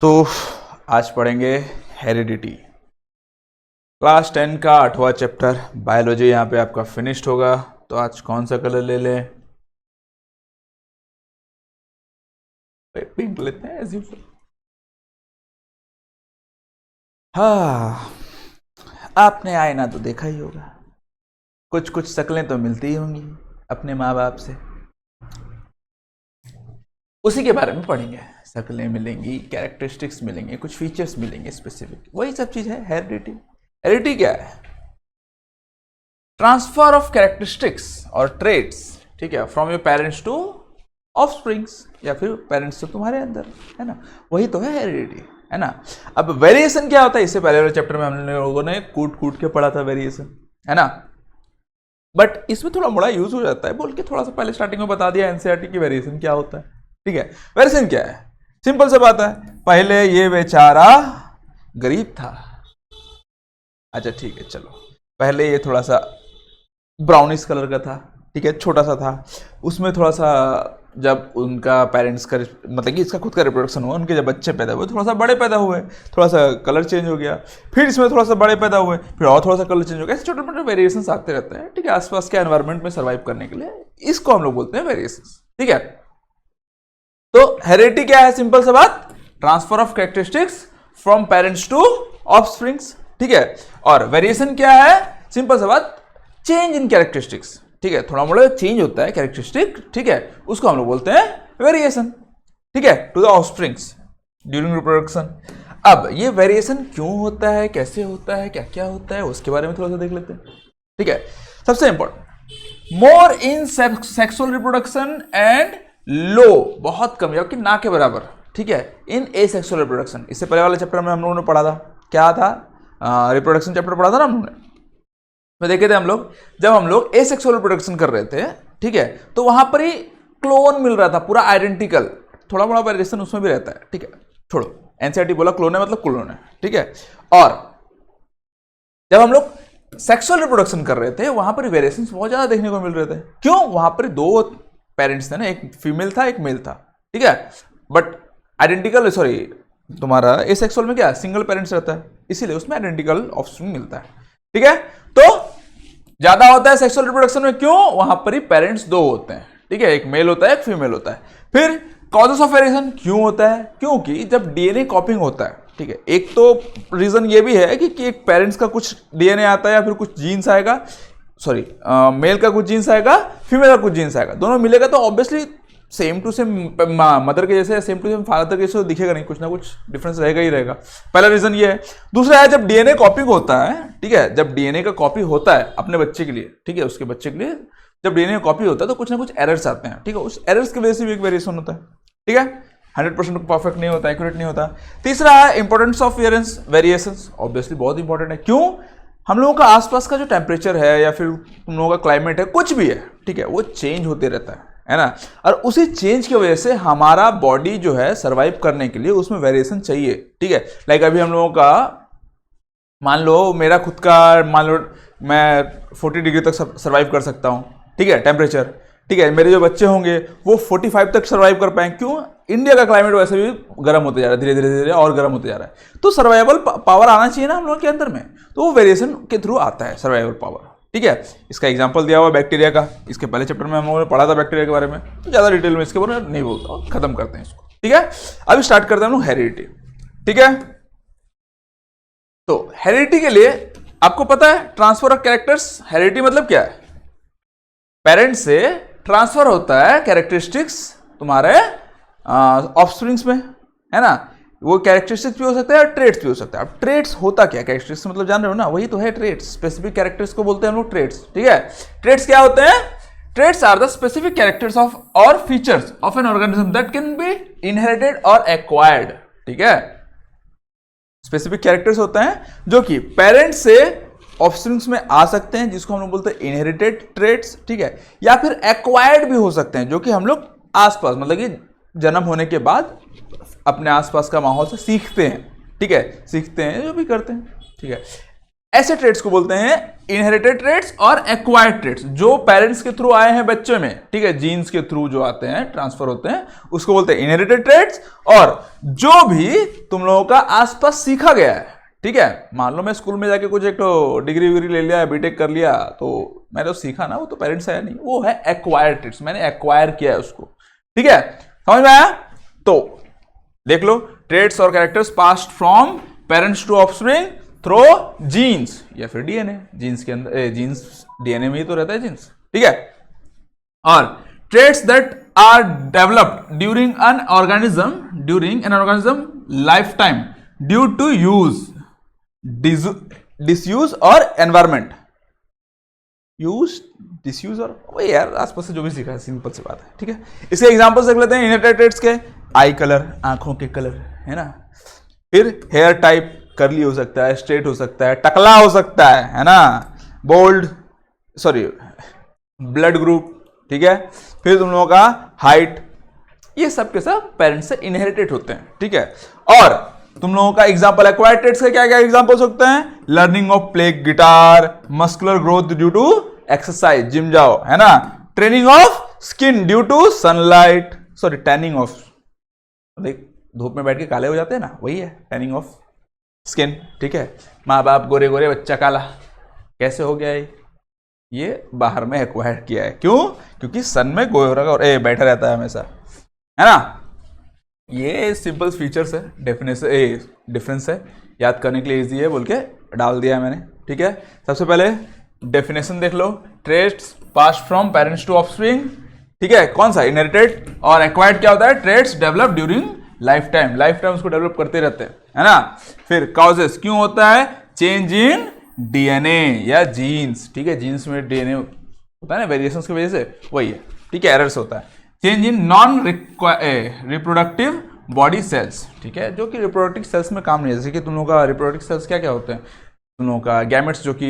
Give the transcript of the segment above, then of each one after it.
तो आज पढ़ेंगे हेरिडिटी। क्लास 10 का 8वां चैप्टर बायोलॉजी यहाँ पे आपका फिनिश्ड होगा। तो आज कौन सा कलर ले लें? पिंक लेते हैं एज यूजुअल। हाँ, आपने आईना तो देखा ही होगा, कुछ कुछ शक्लें तो मिलती ही होंगी अपने माँ बाप से। उसी के बारे में पढ़ेंगे। शक्लें मिलेंगी, कैरेक्टरिस्टिक्स मिलेंगे, कुछ फीचर्स मिलेंगे स्पेसिफिक, वही सब चीज है हेरिडिटी। हेरिडिटी क्या है? ट्रांसफर ऑफ कैरेक्टरिस्टिक्स और ट्रेट्स, ठीक है, from your parents to offsprings, या फिर पेरेंट्स से तुम्हारे अंदर, है ना, वही तो है हेरिडिटी, है ना। अब वेरिएशन क्या होता है? इससे पहले वाले चैप्टर में हम लोगों ने कूट कूट के पढ़ा था वेरिएशन, है ना, बट इसमें थोड़ा बड़ा यूज हो जाता है बोल के थोड़ा सा पहले स्टार्टिंग में बता दिया एनसीईआरटी की वेरिएशन क्या होता है। ठीक है, वेरिएशन क्या है? सिंपल सा बात है, पहले ये बेचारा गरीब था। अच्छा ठीक है, चलो, पहले ये थोड़ा सा ब्राउनिश कलर का था, ठीक है, छोटा सा था। उसमें थोड़ा सा जब उनका पेरेंट्स का मतलब कि इसका खुद का रिप्रोडक्शन हुआ, उनके जब बच्चे पैदा हुए थोड़ा सा बड़े पैदा हुए, थोड़ा सा कलर चेंज हो गया, फिर इसमें थोड़ा सा बड़े पैदा हुए, फिर और थोड़ा सा कलर चेंज हो गया। ऐसे छोटे मोटे वेरिएशन आते रहते हैं, ठीक है, आसपास के एनवायरमेंट में सर्वाइव करने के लिए। इसको हम लोग बोलते हैं वेरिएशन, ठीक है। तो हेरिडिटी क्या है? सिंपल सा बात, transfer of characteristics from parents to offsprings, ठीक है। और वेरिएशन क्या है? सिंपल सा बात, चेंज इन कैरेक्टरिस्टिक्स, ठीक है, थोड़ा मोड़ा चेंज होता है कैरेक्टरिस्टिक, ठीक है, उसको हम लोग बोलते हैं वेरिएशन, ठीक है, to the offsprings during reproduction. अब ये वेरिएशन क्यों होता है, कैसे होता है, क्या क्या होता है, उसके बारे में थोड़ा सा देख लेते हैं, ठीक है। सबसे important, more in sexual reproduction and low, बहुत कम, जबकि ना के बराबर, ठीक है, इन एसेक्सुअल रिप्रोडक्शन। इससे पहले वाले चैप्टर में हम लोगों ने पढ़ा था, क्या था, रिप्रोडक्शन चैप्टर पढ़ा था ना हम लोगों ने, में देखे थे हम लोग, जब हम लोग एसेक्सुअल रिप्रोडक्शन कर रहे थे, ठीक है, तो वहां पर ही क्लोन मिल रहा था पूरा आइडेंटिकल, थोड़ा बड़ा वेरिएशन उसमें भी रहता है, ठीक है, छोड़ो, एनसीईआरटी बोला क्लोन है मतलब क्लोन है, ठीक है। और जब हम लोग सेक्सुअल रिप्रोडक्शन कर रहे थे वहां पर वेरिएशंस बहुत ज्यादा देखने को मिल रहे थे। क्यों? वहां पर दो पेरेंट्स थे ना, एक फीमेल था एक मेल था, ठीक है, बट आइडेंटिकल, सॉरी, तुम्हारा एसेक्सुअल में क्या सिंगल पेरेंट्स रहता है, इसीलिए उसमें आइडेंटिकल ऑफस्प्रिंग मिलता है, ठीक है। तो ज्यादा होता है सेक्सुअल रिप्रोडक्शन में, क्यों? वहां पर ही पेरेंट्स दो होते हैं, ठीक है, एक मेल होता है एक फीमेल होता है। फिर कॉजेस ऑफ वेरिएशन क्यों होता है? क्योंकि जब डीएनए कॉपिंग होता है, ठीक है, एक तो रीजन ये भी है कि एक पेरेंट्स का कुछ डीएनए आता है या फिर कुछ जीन्स आएगा, सॉरी, मेल का कुछ जीन्स आएगा, फीमेल का कुछ जीन्स आएगा, दोनों मिलेगा तो obviously same to same mother के जैसे, सेम टू सेम फादर के जैसे दिखेगा नहीं, कुछ ना कुछ डिफरेंस रहेगा ही रहेगा। पहला रीजन ये है। दूसरा है, जब डीएनए कॉपिंग होता है, ठीक है, जब डीएनए का कॉपी होता है अपने बच्चे के लिए, ठीक है, उसके बच्चे के लिए जब डीएनए कॉपी होता है तो कुछ ना कुछ एरर्स आते हैं, ठीक है, उस एरर्स की वजह से भी एक वेरिएशन होता है, ठीक है, 100% परफेक्ट नहीं होता, एक्यूरेट नहीं होता। तीसरा है इंपॉर्टेंस ऑफ वेरिएशंस, ऑब्वियसली बहुत इंपॉर्टेंट है। क्यों? हम लोगों का आसपास का जो टेम्परेचर है या फिर तुम लोगों का क्लाइमेट है, कुछ भी है, ठीक है, वो चेंज होते रहता है ना, और उसी चेंज की वजह से हमारा बॉडी जो है सरवाइव करने के लिए उसमें वेरिएशन चाहिए, ठीक है। लाइक अभी हम लोगों का, मान लो मेरा खुद का, मान लो मैं 40 डिग्री तक सरवाइव कर सकता हूँ, ठीक है, टेम्परेचर, ठीक है, मेरे जो बच्चे होंगे वो 45 तक सर्वाइव कर पाएंगे। क्यों? इंडिया का क्लाइमेट वैसे भी गर्म होते जा रहा है, धीरे धीरे धीरे और गर्म होते जा रहा है, तो सर्वाइवल पावर आना चाहिए ना हम लोगों के अंदर में, तो वो वेरिएशन के थ्रू आता है सर्वाइवल पावर, ठीक है। इसका एग्जांपल दिया हुआ बैक्टीरिया का, इसके पहले चैप्टर में हम लोगों ने पढ़ा था बैक्टीरिया के बारे में, तो ज्यादा डिटेल में इसके बारे में नहीं बोलता, खत्म करते हैं इसको, ठीक है। अभी स्टार्ट करते हैं हम लोग हेरिडिटी, ठीक है। तो हेरिडिटी के लिए आपको पता है ट्रांसफर ऑफ कैरेक्टर्स, हेरिडिटी मतलब क्या है? पेरेंट्स से ट्रांसफर होता है कैरेक्टरिस्टिक्स तुम्हारे ऑफस्प्रिंग्स में, है ना, वो कैरेक्टरिस्टिक्स भी हो सकता है और ट्रेट्स भी हो सकता है। अब ट्रेट्स होता क्या? कैरेक्टरिस्टिक्स मतलब जान रहे हो ना, वही तो है ट्रेट्स, स्पेसिफिक कैरेक्टर्स को बोलते हैं हम लोग ट्रेट्स, ठीक है। ट्रेट्स क्या होते हैं? Traits are the specific characters of or features of an organism that can be inherited or acquired, ठीक है। स्पेसिफिक कैरेक्टर्स होते हैं जो कि पेरेंट्स से ऑफस्प्रिंग्स में आ सकते हैं, जिसको हम लोग बोलते हैं इनहेरिटेड ट्रेट्स, ठीक है, या फिर एक्वायर्ड भी हो सकते हैं, जो कि हम लोग आसपास मतलब कि जन्म होने के बाद अपने आसपास का माहौल से सीखते हैं, ठीक है, सीखते हैं जो भी करते हैं, ठीक है। ऐसे ट्रेड्स को बोलते हैं इनहेरिटेड ट्रेड्स और एक्वायर्ड ट्रेड्स, जो पेरेंट्स के थ्रू आए हैं बच्चे में, ठीक है, जीन्स के थ्रू जो आते हैं, ट्रांसफर होते हैं, उसको बोलते हैं इनहेरिटेड ट्रेड्स। और जो भी तुम लोगों का आसपास सीखा गया है, ठीक है, मान लो मैं स्कूल में जाके कुछ एक तो डिग्री विग्री ले लिया, बीटेक कर लिया, तो मैंने तो सीखा ना, वो तो पेरेंट्स आया नहीं, वो है एक्वायर्ड ट्रेड्स, मैंने एक्वायर किया है उसको, ठीक है, समझ में आया? तो देख लो, ट्रेड्स और characters passed from parents to offspring through genes या फिर डीएनए, जीन्स के अंदर, जीन्स डीएनए में ही तो रहता है जीन्स, ठीक है। और traits that are developed during an organism life time due to use, disuse और एनवायरमेंट, यूज, डिसयूज और वही यार आसपास से जो भी सीखा है, सिंपल सी बात है, ठीक है। इसके एग्जांपल्स देख लेते हैं इनहेरिटेड ट्रेड्स के। आई कलर, आंखों के कलर, है ना। फिर हेयर टाइप, कर्ली हो सकता है, स्ट्रेट हो सकता है, टकला हो सकता है ना, बोल्ड, सॉरी ब्लड ग्रुप, ठीक है। फिर तुम लोगों का हाइट, ये सब के सब पेरेंट्स से इनहेरिटेड होते हैं, ठीक है। और तुम लोगों का एग्जांपल एक्वायर्ड ट्रेड्स के क्या क्या एग्जांपल्स होते हैं? Learning of play guitar, muscular growth due to exercise, gym जाओ, है ना। Training of skin due to sunlight, sorry tanning of, देख धूप में बैठ के काले हो जाते हैं ना, वही है टैनिंग ऑफ स्किन, ठीक है। माँ बाप गोरे गोरे, बच्चा काला, कैसे हो गया ये बाहर में एक्वायर किया है, क्यों? क्योंकि सन में गोरा और बैठा रहता है हमेशा, है ना। ये सिंपल फीचर्स है, डिफरेंस है, याद करने के लिए इजी है बोल के डाल दिया है मैंने, ठीक है। सबसे पहले डेफिनेशन देख लो, traits passed from parents to offspring, ठीक है, कौन सा? इनहेरिटेड। और एक्वायर्ड क्या होता है? Traits develop during life time उसको डेवलप करते रहते हैं, है ना। फिर कॉजेस, क्यों होता है? चेंज इन डीएनए या जीन्स, ठीक है, जीन्स में डीएनए होता है ना, वेरिएशंस की वजह से, वही है, ठीक है, एरर्स होता है। Change in non reproductive body cells, ठीक है, जो कि रिप्रोडक्टिव सेल्स में काम नहीं है। जैसे कि तुम लोगों का रिप्रोडक्टिव सेल्स क्या क्या होते हैं? तुम लोगों का गैमेट्स, जो कि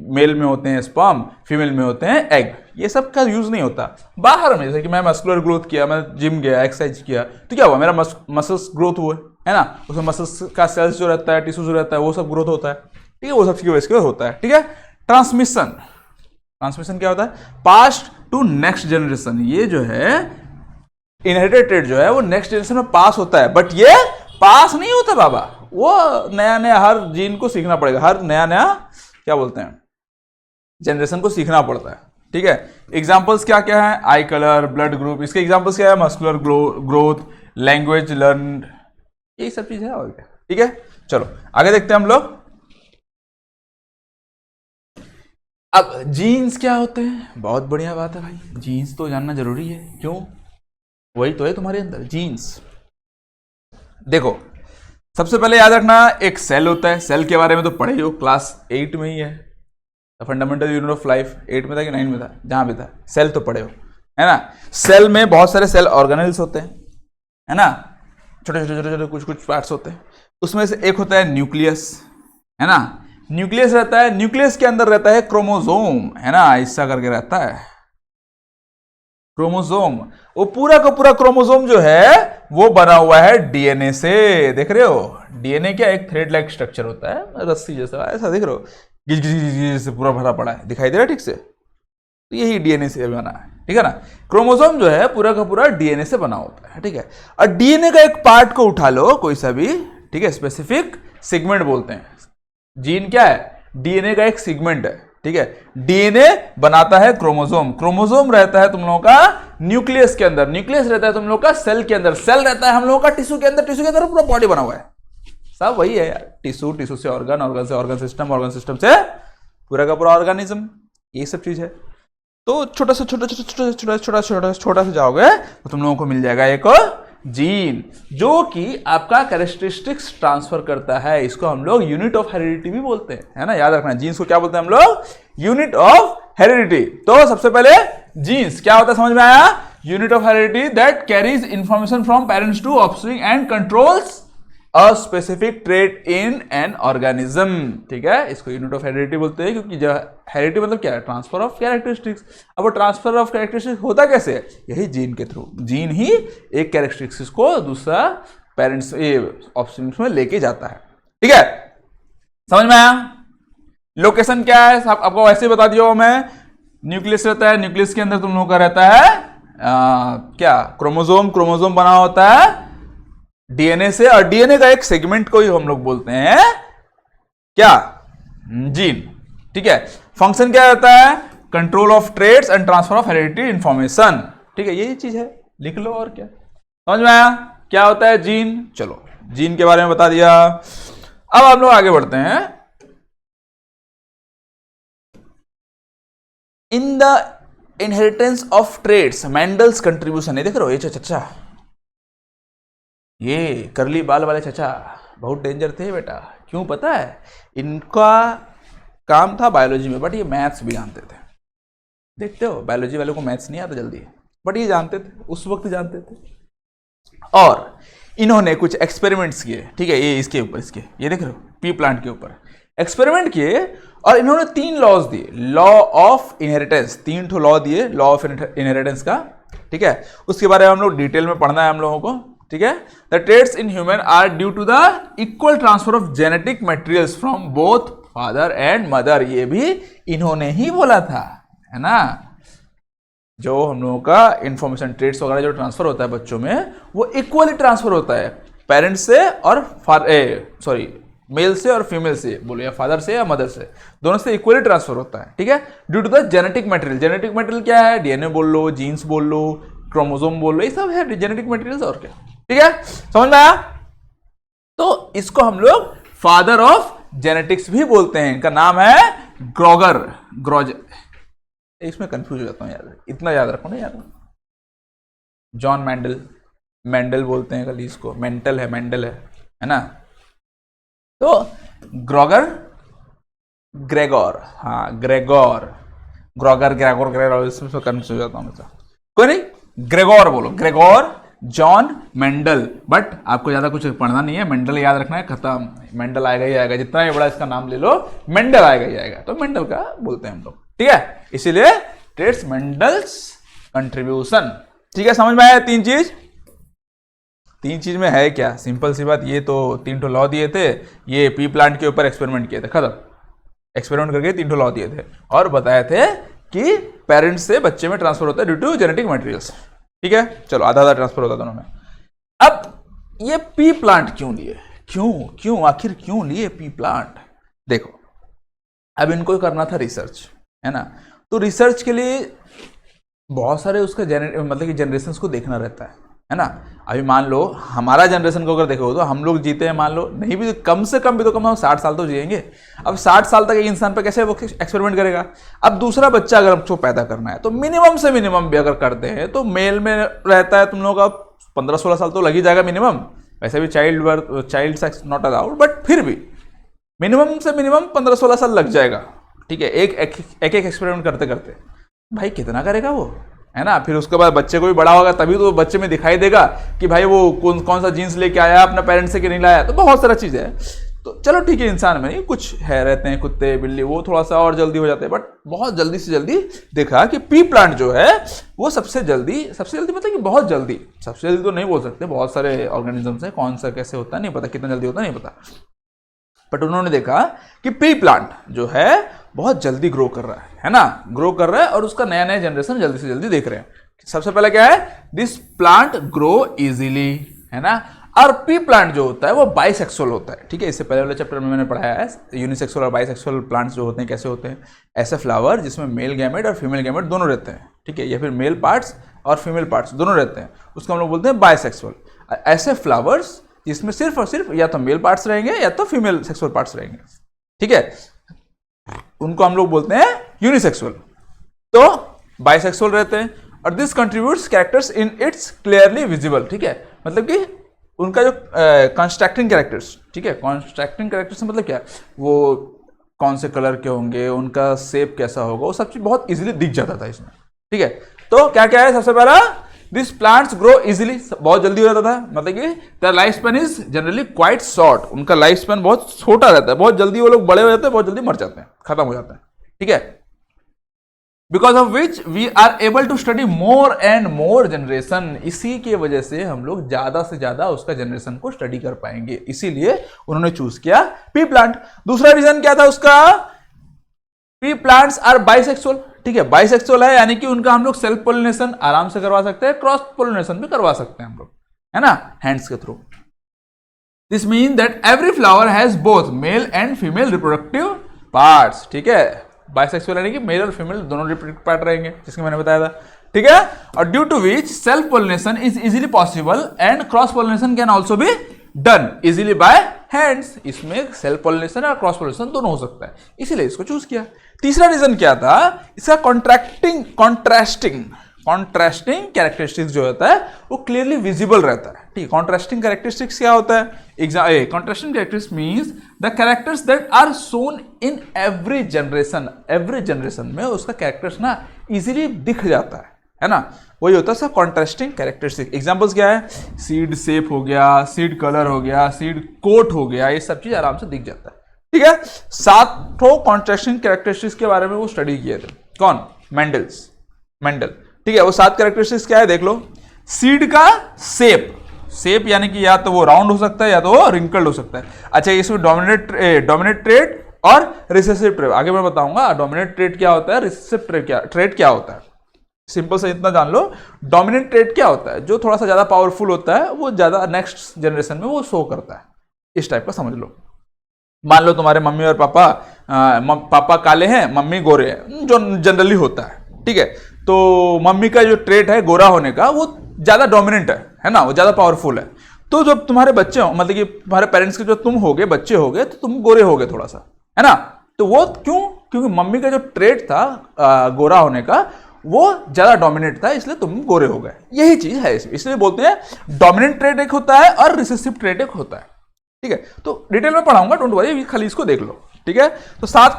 मेल में होते हैं स्पर्म, फीमेल में होते हैं एग, ये सब का यूज नहीं होता बाहर में। जैसे कि मैं मस्कुलर ग्रोथ किया, मैं जिम गया, एक्सरसाइज किया, तो क्या हुआ? मेरा मसल्स ग्रोथ हुए, है ना, उसमें मसल्स का सेल्स जो रहता है, टिश्यू जो रहता है, वो सब ग्रोथ होता है, ठीक है, वो सब की वजह से होता है, ठीक है। ट्रांसमिशन क्या होता है? पास्ट टू नेक्स्ट जनरेशन, ये जो है इनहेरिटेड ट्रेड जो है वो नेक्स्ट जनरेशन में पास होता है, बट ये पास नहीं होता बाबा, वो नया नया हर जीन को सीखना पड़ेगा, हर नया क्या बोलते हैं, जनरेशन को सीखना पड़ता है, ठीक है। एग्जांपल्स क्या क्या है? आई कलर, ब्लड ग्रुप, इसके एग्जांपल्स क्या है? मस्कुलर ग्रोथ, लैंग्वेज लर्न, यही सब चीज है, और क्या, ठीक है। चलो आगे देखते हैं हम लोग। अब जीन्स क्या होते हैं? बहुत बढ़िया बात है भाई, जीन्स तो जानना जरूरी है, क्यों? वही तो है तुम्हारे अंदर, जीन्स। देखो सबसे पहले याद रखना, एक सेल होता है, सेल के बारे में तो पढ़े हो, क्लास 8 में ही है, फंडामेंटल यूनिट ऑफ लाइफ, 8 में था कि 9 में था, जहां भी था, सेल तो पढ़े हो, है ना। सेल में बहुत सारे सेल ऑर्गेनेल्स होते हैं, है ना, छोटे छोटे छोटे छोटे कुछ पार्ट्स होते हैं। उसमें से एक होता है न्यूक्लियस, है ना, न्यूक्लियस रहता है, न्यूक्लियस के अंदर रहता है क्रोमोसोम, है ना, ऐसा करके रहता है क्रोमोसोम। वो पूरा का पूरा क्रोमोसोम जो है वो बना हुआ है डीएनए से, देख रहे हो? डीएनए क्या एक थ्रेड लाइक स्ट्रक्चर होता है, रस्सी जैसा, ऐसा देख रहे हो, गिज गिज गिज से पूरा भरा पड़ा है, दिखाई दे रहा है ठीक से? तो यही डीएनए से बना है, ठीक है ना। क्रोमोसोम जो है पूरा का पूरा डीएनए से बना होता है, ठीक है। और डीएनए का एक पार्ट को उठा लो, कोई सा भी, ठीक है, स्पेसिफिक सेगमेंट बोलते हैं। जीन क्या है? डीएनए का एक सेगमेंट है, ठीक है। डीएनए बनाता है क्रोमोसोम, क्रोमोसोम रहता है तुम लोगों का न्यूक्लियस के अंदर, न्यूक्लियस रहता है तुम लोगों का सेल के अंदर, सेल रहता है हम लोगों का टिश्यू के अंदर, टिश्यू के अंदर पूरा बॉडी बना हुआ है, सब वही है यार, टिश्यू, टिश्यू से ऑर्गन, ऑर्गन से ऑर्गन सिस्टम, ऑर्गन सिस्टम से पूरा का पूरा ऑर्गेनिज्म, ये सब चीज है। तो छोटा सा छोटा सा जाओगे तो तुम लोगों को मिल जाएगा एक जीन, जो कि आपका कैरेक्टरिस्टिक्स ट्रांसफर करता है। इसको हम लोग यूनिट ऑफ हेरिडिटी भी बोलते हैं, है ना, याद रखना। जीन्स को क्या बोलते हैं हम लोग? Unit of heredity. तो सबसे पहले जीन्स क्या होता है समझ में आया? Unit of heredity that carries information from parents to offspring and controls a specific trait in an organism, ठीक है। इसको यूनिट ऑफ हेरिडिटी बोलते हैं, क्योंकि जो हेरिडिटी मतलब क्या है? Transfer of characteristics. अब वो ट्रांसफर ऑफ कैरेक्टरिस्टिक्स होता कैसे है? यही जीन के थ्रू। जीन ही एक कैरेक्टरिस्टिक्स को दूसरा पेरेंट्स ऑफस्प्रिंग में लेके जाता है, ठीक है, समझ में आया? लोकेशन क्या है आपको वैसे ही बता दिया मैं, न्यूक्लियस रहता है, न्यूक्लियस के अंदर तुम लोगों का रहता है क्या, क्रोमोसोम, क्रोमोसोम बना होता है डीएनए से, और डीएनए का एक सेगमेंट को ही हम लोग बोलते हैं क्या, जीन। ठीक है, फंक्शन क्या रहता है, control of traits and transfer of hereditary information. ठीक है, यही चीज है, लिख लो और क्या, समझ में आया क्या होता है जीन। चलो जीन के बारे में बता दिया। अब हम लोग आगे बढ़ते हैं। In the inheritance of traits Mendel's contribution, ये देख रहे हो, ये चचा, ये करली बाल वाले चचा बहुत डेंजर थे बेटा। क्यों पता है, इनका काम था बायोलॉजी में, बट ये मैथ्स भी जानते थे। देखते हो बायोलॉजी वालों को मैथ्स नहीं आता जल्दी, बट ये जानते थे, उस वक्त जानते थे। और इन्होंने कुछ एक्सपेरिमेंट्स किए। ठीक है, ये इसके ऊपर, इसके ये देख रहे हो पी प्लांट के ऊपर एक्सपेरिमेंट किए, और इन्होंने 3 लॉज दिए, लॉ ऑफ इनहेरिटेंस, 3 ठो लॉ दिए लॉ ऑफ इनहेरिटेंस का। ठीक है, उसके बारे में हम लोग डिटेल में पढ़ना है हम लोगों को। ठीक है, the traits in human are due to the equal transfer of genetic materials from both father and mother, ये भी इन्होंने ही बोला था, है ना। जो हम लोगों का इंफॉर्मेशन ट्रेट्स वगैरह जो ट्रांसफर होता है बच्चों में, वो इक्वली ट्रांसफर होता है पेरेंट्स से और मेल से और फीमेल से, बोलो या फादर से या मदर से, दोनों से इक्वली ट्रांसफर होता है। ठीक है, due to the genetic material. Genetic material क्या है, डीएनए बोल लो, जीन्स बोल लो, क्रोमोसोम बोल लो, ये सब है जेनेटिक मटेरियल्स, और क्या। ठीक है, समझ में आया। तो इसको हम लोग फादर ऑफ जेनेटिक्स भी बोलते हैं। इनका नाम है ग्रोजर। इसमें कंफ्यूज हो जाता हूं यार, इतना याद रखो ना यार। जॉन मेंडल बोलते हैं कल इसको, मेंटल है ना। तो ग्रेगोर, हाँ ग्रेगोर, इसमें कंफ्यूज हो जाता हूं मैं। कोई नहीं, ग्रेगोर बोलो, ग्रेगोर जॉन मेंडल। बट आपको ज्यादा कुछ पढ़ना नहीं है, मेंडल याद रखना है, खत्म। मेंडल आएगा ही आएगा, जितना ही बड़ा इसका नाम ले लो मेंडल आएगा ही आएगा, तो मेंडल का बोलते हैं हम लोग। ठीक है, इसीलिए ट्रेट्स मेंडल्स कंट्रीब्यूशन। ठीक है, समझ में आया। 3 चीज में है क्या, सिंपल सी बात। ये तो 3 ठो लॉ दिए थे, ये पी प्लांट के ऊपर एक्सपेरिमेंट किए थे, खत्म। एक्सपेरिमेंट करके 3 ठो लॉ दिए थे और बताए थे कि पेरेंट्स से बच्चे में ट्रांसफर होता है ड्यू टू जेनेटिक मटेरियल्स। ठीक है, चलो आधा ट्रांसफर होता है दोनों में। अब ये पी प्लांट क्यों लिए, क्यों आखिर क्यों लिए पी प्लांट। देखो, अब इनको करना था रिसर्च, है ना। तो रिसर्च के लिए बहुत सारे उसका मतलब कि जनरेशंस को देखना रहता है ना। अभी मान लो हमारा जनरेशन को अगर देखो तो हम लोग जीते हैं, मान लो नहीं भी कम से कम भी तो कम 60 साल तो जिएंगे। अब 60 साल तक एक इंसान पे कैसे वो एक्सपेरिमेंट करेगा। अब दूसरा बच्चा अगर हमको पैदा करना है तो मिनिमम से मिनिमम भी अगर करते हैं तो मेल में रहता है तुम लोग का 15-16 साल तो लग ही जाएगा मिनिमम। वैसे भी child sex not allowed, but फिर भी मिनिमम से मिनिमम 15-16 साल लग जाएगा। ठीक है, एक एक्सपेरिमेंट करते करते भाई कितना करेगा वो, है ना। फिर उसके बाद बच्चे को भी बड़ा होगा तभी तो बच्चे में दिखाई देगा कि भाई वो कौन सा जीन्स लेके आया अपना पेरेंट्स से कि नहीं लाया। तो बहुत सारा चीज़ है। तो चलो ठीक है, इंसान में नहीं, कुछ है रहते हैं कुत्ते बिल्ली, वो थोड़ा सा और जल्दी हो जाते हैं, बट बहुत जल्दी से जल्दी देखा कि पी प्लांट जो है वो सबसे जल्दी मतलब कि बहुत जल्दी, सबसे जल्दी तो नहीं बोल सकते, बहुत सारे ऑर्गेनिजम्स हैं, कौन सा कैसे होता है नहीं पता, कितना जल्दी होता है नहीं पता, बट उन्होंने देखा कि पी प्लांट जो है बहुत जल्दी ग्रो कर रहा है ना, ग्रो कर रहा है और उसका नया नया जनरेशन जल्दी से जल्दी देख रहे हैं। सबसे पहले क्या है, दिस प्लांट ग्रो इजीली, है ना। और पी प्लांट जो होता है वो बाइसेक्सुअल होता है। ठीक है, इससे पहले वाले चैप्टर में मैंने पढ़ाया है यूनिसेक्सुअल और बाइसेक्सुअल प्लांट्स जो होते हैं कैसे होते हैं। ऐसे फ्लावर जिसमें मेल गैमेट और फीमेल गैमेट दोनों रहते हैं, ठीक है, या फिर मेल पार्ट्स और फीमेल पार्ट्स दोनों रहते हैं, उसको हम लोग बोलते हैं बाइसेक्सुअल। ऐसे फ्लावर्स जिसमें सिर्फ और सिर्फ या तो मेल पार्ट्स रहेंगे या तो फीमेल सेक्सुअल पार्ट्स रहेंगे, ठीक है, उनको हम लोग बोलते हैं यूनिसेक्सुअल। तो बाइसेक्सुअल रहते हैं और this contributes characters in its clearly visible. ठीक है, मतलब कि उनका जो कंस्ट्रक्टिंग कैरेक्टर्स, ठीक है, कंस्ट्रक्टिंग कैरेक्टर्स मतलब क्या, वो कौन से कलर के होंगे, उनका शेप कैसा होगा, वो सब चीज बहुत इजीली दिख जाता था इसमें। ठीक है, तो क्या क्या है, सबसे पहला दिस प्लांट्स ग्रो इजीली, बहुत जल्दी हो जाता था, मतलब कि their life span is generally quite short, उनका लाइफ स्पैन बहुत छोटा रहता है, बहुत जल्दी वो लोग बड़े हो जाते हैं, बहुत जल्दी मर जाते हैं, खत्म हो जाता है। ठीक है, because of which we are able to study more and more generation, इसी की वजह से हम लोग ज्यादा से ज्यादा उसका जनरेशन को स्टडी कर पाएंगे, इसीलिए उन्होंने चूज किया पी प्लांट। दूसरा रीजन क्या था उसका, पी प्लांट्स आर बाइसेक्सुअल, ठीक है, बाइसेक्सुअल है यानी कि उनका हम लोग सेल्फ पोलिनेशन आराम से करवा सकते हैं, क्रॉस पोलिनेशन भी करवा सकते हैं हम लोग, है ना, हैंड्स के through. This mean that every flower has both male and female reproductive parts, ठीक है, बाइसेक्सुअल यानी कि मेल और फीमेल दोनों रिप्रोडक्टिव पार्ट रहेंगे, जिसके मैंने बताया था, ठीक है। और due to which self pollination is easily possible and cross pollination can also be done easily by hands. इसमें सेल्फ पोलिनेशन और क्रॉस पोलिनेशन दोनों हो सकता है, इसीलिए इसको चूज किया। तीसरा रीजन क्या था, इसका कॉन्ट्रास्टिंग कैरेक्टरिस्टिक्स जो होता है वो क्लियरली विजिबल रहता है, ठीक है। कॉन्ट्रास्टिंग कैरेक्टरिस्टिक्स क्या होता है, contrasting characteristics means the characters that are shown in every generation में उसका कैरेक्टर्स ना इजीली दिख जाता है ना, वही होता है सब कॉन्ट्रास्टिंग कैरेक्टरिस्टिक। एग्जांपल्स क्या है, सीड शेप हो गया, सीड कलर हो गया, सीड कोट हो गया, ये सब चीज आराम से दिख जाता है, ठीक है। 7 कॉन्ट्रास्टिंग कैरेक्टरिस्टिक्स के बारे में वो स्टडी किए थे, कौन, मेंडल, ठीक है। वो 7 कैरेक्टरिस्टिक्स क्या है देख लो। सीड का शेप यानी कि या तो वो राउंड हो सकता है या तो वो रिंकल्ड हो सकता है। अच्छा, इसमें डोमिनेट ट्रेट और रिसेसिव ट्रेट आगे मैं बताऊंगा। डोमिनेट ट्रेट क्या होता है, रिसेसिव ट्रेट क्या होता है, सिंपल से इतना जान लो। डोमिनेंट ट्रेट क्या होता है, जो थोड़ा सा ज्यादा पावरफुल होता है वो ज्यादा नेक्स्ट जनरेशन में वो शो करता है, इस टाइप का समझ लो। मान लो तुम्हारे मम्मी और पापा काले हैं, मम्मी गोरे हैं, जो जनरली होता है, ठीक है। तो मम्मी का जो ट्रेट है गोरा होने का वो ज्यादा डोमिनेंट है ना, वो ज्यादा पावरफुल है। तो जब तुम्हारे बच्चे हो, मतलब कि तुम्हारे पेरेंट्स के जो तुम होगे, बच्चे होगे, तो तुम गोरे होगे थोड़ा सा, है ना। तो वो क्यों, क्योंकि मम्मी का जो ट्रेट था गोरा होने का वो ज्यादा डोमिनेट था, इसलिए तुम गोरे हो गए। यही चीज है, इसलिए बोलते हैं डोमिनेंट ट्रेट एक होता है और रिसेसिव ट्रेट एक होता है, ठीक है। तो डिटेल में पढ़ाऊंगा, डोंट वरी, खाली इसको देख लो, ठीक है। तो 7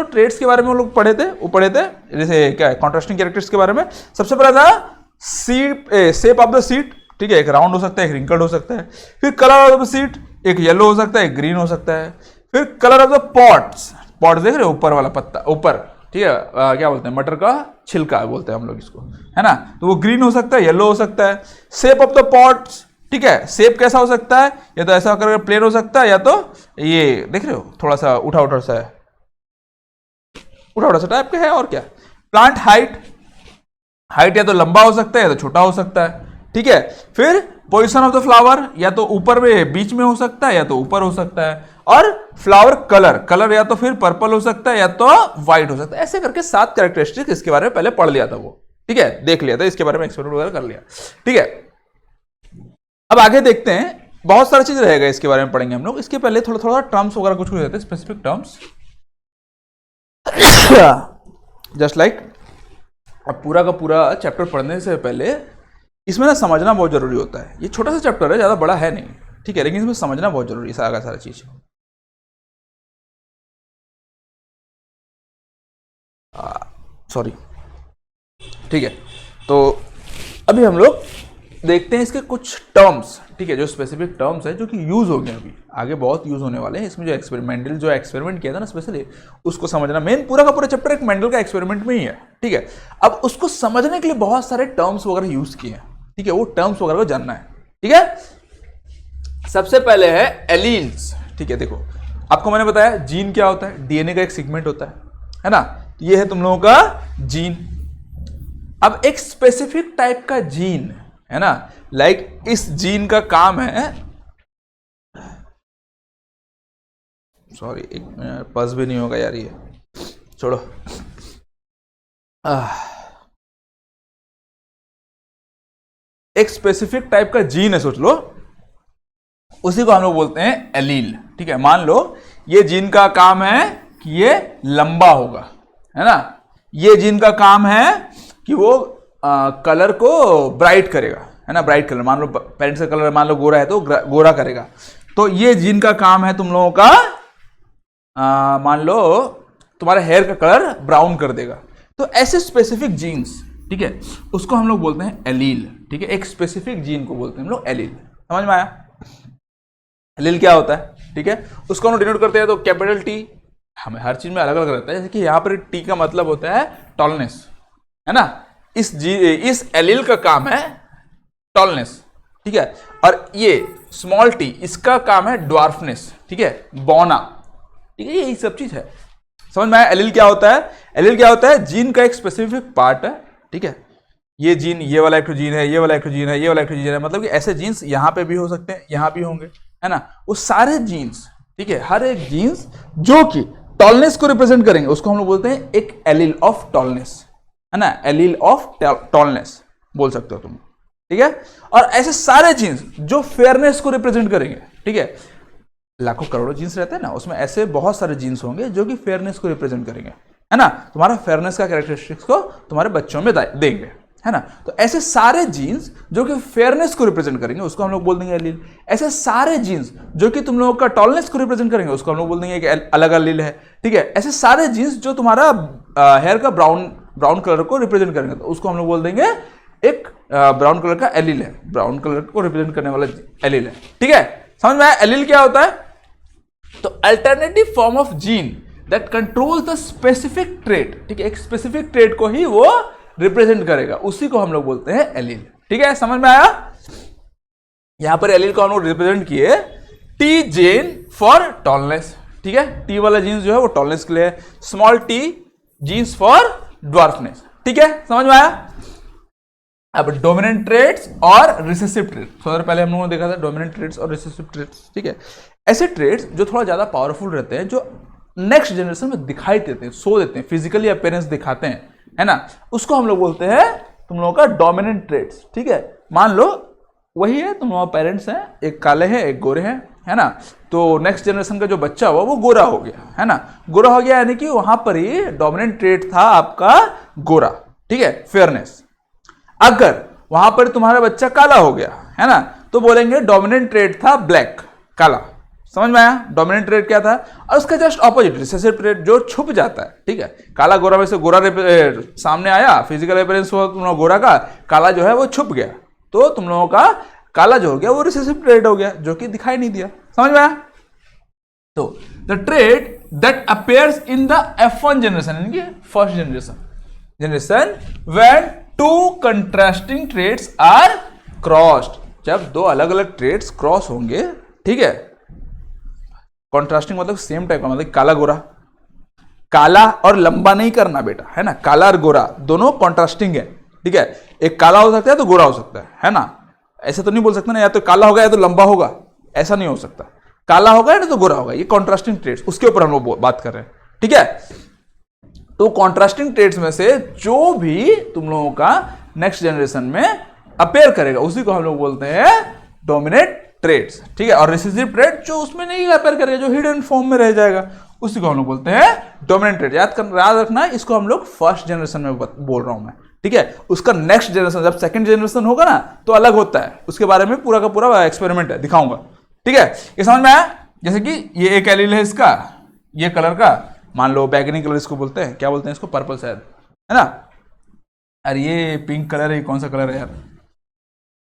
ट्रेट्स के बारे में हम लोग पढ़े थे, जैसे क्या है, कॉन्ट्रास्टिंग कैरेक्टर्स के बारे में। सबसे पहला था शेप ऑफ द सीड, ठीक है, एक राउंड हो सकता है, एक रिंकल्ड हो सकता है। फिर कलर ऑफ द सीड, एक येलो हो सकता है, एक ग्रीन हो सकता है। फिर कलर ऑफ द पॉट्स देख रहे हो, ऊपर वाला पत्ता, ऊपर, ठीक है, क्या बोलते हैं, मटर का छिलका बोलते हैं हम लोग इसको, है ना। तो वो ग्रीन हो सकता है, येलो हो सकता है। शेप ऑफ द पॉट्स, ठीक है, शेप कैसा हो सकता है, या तो ऐसा करके प्लेन हो सकता है, या तो ये देख रहे हो थोड़ा सा उठा सा टाइप का है। और क्या, प्लांट हाइट या तो लंबा हो सकता है या तो छोटा हो सकता है, ठीक है। फिर पोजीशन ऑफ द फ्लावर, या तो ऊपर में बीच में हो सकता है या तो ऊपर हो सकता है। और फ्लावर कलर या तो फिर पर्पल हो सकता है या तो व्हाइट हो सकता है। ऐसे करके 7 कैरेक्टरिस्टिक इसके बारे में पहले पढ़ लिया था वो, ठीक है, देख लिया था, इसके बारे में एक्सपेरिमेंट वगैरह कर लिया, ठीक है। अब आगे देखते हैं, बहुत सारी चीज रहेगा इसके बारे में पढ़ेंगे हम लोग। इसके पहले थोड़ा टर्म्स वगैरह कुछ रहते हैं, स्पेसिफिक टर्म्स, जस्ट लाइक। अब पूरा का पूरा चैप्टर पढ़ने से पहले इसमें ना समझना बहुत जरूरी होता है। ये छोटा सा चैप्टर है, ज्यादा बड़ा है नहीं, ठीक है, लेकिन इसमें समझना बहुत जरूरी है सारा चीज। सॉरी, ठीक है। तो अभी हम लोग देखते हैं इसके कुछ टर्म्स, ठीक है, जो स्पेसिफिक टर्म्स है जो कि यूज हो गए, अभी आगे बहुत यूज होने वाले हैं। इसमें जो एक्सपेरिमेंट किया था ना स्पेशली, उसको समझना। मेन पूरा का पूरा चैप्टर एक मेंडल का एक्सपेरिमेंट में ही है, ठीक है। अब उसको समझने के लिए बहुत सारे टर्म्स वगैरह यूज किए हैं, ठीक है, वो टर्म्स वगैरह को जानना है, ठीक है। सबसे पहले है एलील्स, ठीक है। देखो, आपको मैंने बताया जीन क्या होता है, डीएनए का एक सेगमेंट होता है ना। ये है तुम लोगों का जीन। अब एक स्पेसिफिक टाइप का जीन है ना, लाइक इस जीन का काम है, सॉरी एक पस भी नहीं होगा यार, ये छोड़ो। एक स्पेसिफिक टाइप का जीन है, सोच लो, उसी को हम लोग बोलते हैं एलील, ठीक है। मान लो ये जीन का काम है कि ये लंबा होगा, है ना। ये जीन का काम है कि वो कलर को ब्राइट करेगा, है ना, ब्राइट कलर। मान लो पेरेंट्स का कलर मान लो गोरा है तो गोरा करेगा। तो ये जीन का काम है तुम लोगों का, मान लो तुम्हारे हेयर का कलर ब्राउन कर देगा। तो ऐसे स्पेसिफिक जीन्स, ठीक है, उसको हम लोग बोलते हैं एलील, ठीक है। एक स्पेसिफिक जीन को बोलते हैं हम लोग एलील। समझ में आया? एलील क्या होता है, ठीक है, उसको हम डिनोट करते हैं तो कैपिटल टी। हमें हर चीज में अलग अलग रहता है, जैसे कि यहाँ पर टी का मतलब होता है टॉलनेस, है ना। इस एलील का काम है टॉलनेस, ठीक है। और ये स्मॉल टी, इसका काम है ड्वार्फनेस, ठीक है, बौना, ठीक है। यही सब चीज है। समझ में आया? एलील क्या होता है? एलील क्या होता है? जीन का एक स्पेसिफिक पार्ट है, ठीक है, ये जीन, ये वाला एक जीन है, ये वाला एक जीन है, ये वाला एक जीन है, मतलब कि ऐसे जीन्स यहां पे भी हो सकते हैं, यहां भी होंगे, है ना, वो सारे जीन्स, ठीक है, हर एक जीन्स जो कि टॉलनेस को रिप्रेजेंट करेंगे उसको हम लोग बोलते हैं एक एलील ऑफ टॉलनेस, है ना, एलील ऑफ टॉलनेस बोल सकते हो तुम, ठीक है। और ऐसे सारे जीन्स जो फेयरनेस को रिप्रेजेंट करेंगे, ठीक है, लाखों करोड़ों जीन्स रहते हैं ना, उसमें ऐसे बहुत सारे जीन्स होंगे जो कि फेयरनेस को रिप्रेजेंट करेंगे, है ना, तुम्हारा फेयरनेस का कैरेक्टरिस्टिक्स को तुम्हारे बच्चों में देंगे, है ना। तो ऐसे सारे जीन्स जो कि फेयरनेस को रिप्रेजेंट करेंगे उसको हम लोग बोल देंगे एलील। ऐसे सारे जीन्स जो कि तुम लोगों का टॉलनेस को रिप्रेजेंट करेंगे उसको हम लोग बोल देंगे कि अलग एलील है, ठीक है। ऐसे सारे जीन्स जो तुम्हारा हेयर का ब्राउन कलर को रिप्रेजेंट करेंगे तो उसको हम लोग बोल देंगे एक ब्राउन कलर का एलील है, ब्राउन कलर को रिप्रेजेंट करने वाला एलील है, ठीक है। समझ में आया? एलील क्या होता है? तो alternative form of gene that controls the specific trait, ठीक है, एक स्पेसिफिक ट्रेट को ही वो रिप्रेजेंट करेगा, उसी को हम लोग बोलते हैं एलील, ठीक है। समझ में आया? यहां पर एलील को हम लोग रिप्रेजेंट किए टी जीन फॉर टॉलनेस, ठीक है, टी वाला जीन्स जो है वो टॉलनेस के लिए है, small T genes for dwarfness, ठीक है। समझ में आया? अब डोमिनेंट ट्रेट्स और रिसेसिव ट्रेट्स, थोड़ा पहले हम लोगों ने देखा था डोमिनेंट ट्रेट्स और रिसेसिव ट्रेट्स, ठीक है। ऐसे ट्रेट्स जो थोड़ा ज्यादा पावरफुल रहते हैं, जो नेक्स्ट जनरेशन में दिखाई देते हैं, शो देते हैं, फिजिकली अपीयरेंस दिखाते हैं, है ना, उसको हम लोग बोलते हैं तुम लोगों का डोमिनेंट ट्रेट्स, ठीक है। मान लो वही है, तुम लोगों पेरेंट्स हैं, एक काले हैं एक गोरे हैं, है ना, तो नेक्स्ट जनरेशन का जो बच्चा हुआ वो गोरा हो गया, है ना, गोरा हो गया यानी कि वहां पर ही डोमिनेंट ट्रेट था आपका गोरा, ठीक है, फेयरनेस। अगर वहां पर तुम्हारा बच्चा काला हो गया, है ना, तो बोलेंगे डोमिनेंट ट्रेट था ब्लैक, काला। समझ में आया? डोमिनेंट ट्रेट क्या था? और उसका जस्ट ऑपोजिट रिसेसिव ट्रेट जो छुप जाता है, ठीक है, काला गोरा में से गोरा सामने आया, फिजिकल अपीयरेंस हुआ तुम लोग गोरा का, काला जो है वो छुप गया, तो तुम लोगों का काला जो हो गया वो रिसेसिव ट्रेट हो गया, जो कि दिखाई नहीं दिया। समझ में आया? तो the trait that appears in the F1 generation, यानी कि first generation when two contrasting traits are crossed, जब दो अलग अलग ट्रेट्स क्रॉस होंगे, ठीक है, कॉन्ट्रास्टिंग मतलब सेम टाइप का, मतलब काला गोरा, काला और लंबा नहीं करना बेटा, है ना, काला और गोरा दोनों कॉन्ट्रास्टिंग है, ठीक है, एक काला हो सकता है तो गोरा हो सकता है ना, ऐसे तो नहीं बोल सकते ना, या तो काला होगा या तो लंबा होगा, ऐसा नहीं हो सकता, काला होगा या तो गोरा होगा, ये कॉन्ट्रास्टिंग ट्रेट्स, उसके ऊपर हम लोग बात कर रहे हैं, ठीक है। तो कॉन्ट्रास्टिंग ट्रेट्स में से जो भी तुम लोगों का नेक्स्ट जनरेशन में अपेयर करेगा उसी को हम लोग बोलते हैं डोमिनेंट ट्रेट्स, ठीक है। और रिसेसिव ट्रेट जो उसमें नहीं अपेयर करेगा, जो हिडन फॉर्म में रह जाएगा, उसी को हम लोग बोलते हैं डोमिनेंट ट्रेट। याद रखना, इसको हम लोग फर्स्ट जनरेशन में बोल रहा हूं मैं, ठीक है। उसका नेक्स्ट जनरेशन जब सेकंड जनरेशन होगा ना तो अलग होता है, उसके बारे में पूरा का पूरा एक्सपेरिमेंट है, दिखाऊंगा, ठीक है। ये समझ में आया? जैसे कि ये एक एलील है इसका, ये कलर का, मान लो बैगनी कलर इसको बोलते हैं, क्या बोलते हैं इसको, पर्पल शायद, है ना, अरे ये पिंक कलर है, कौन सा कलर है यार,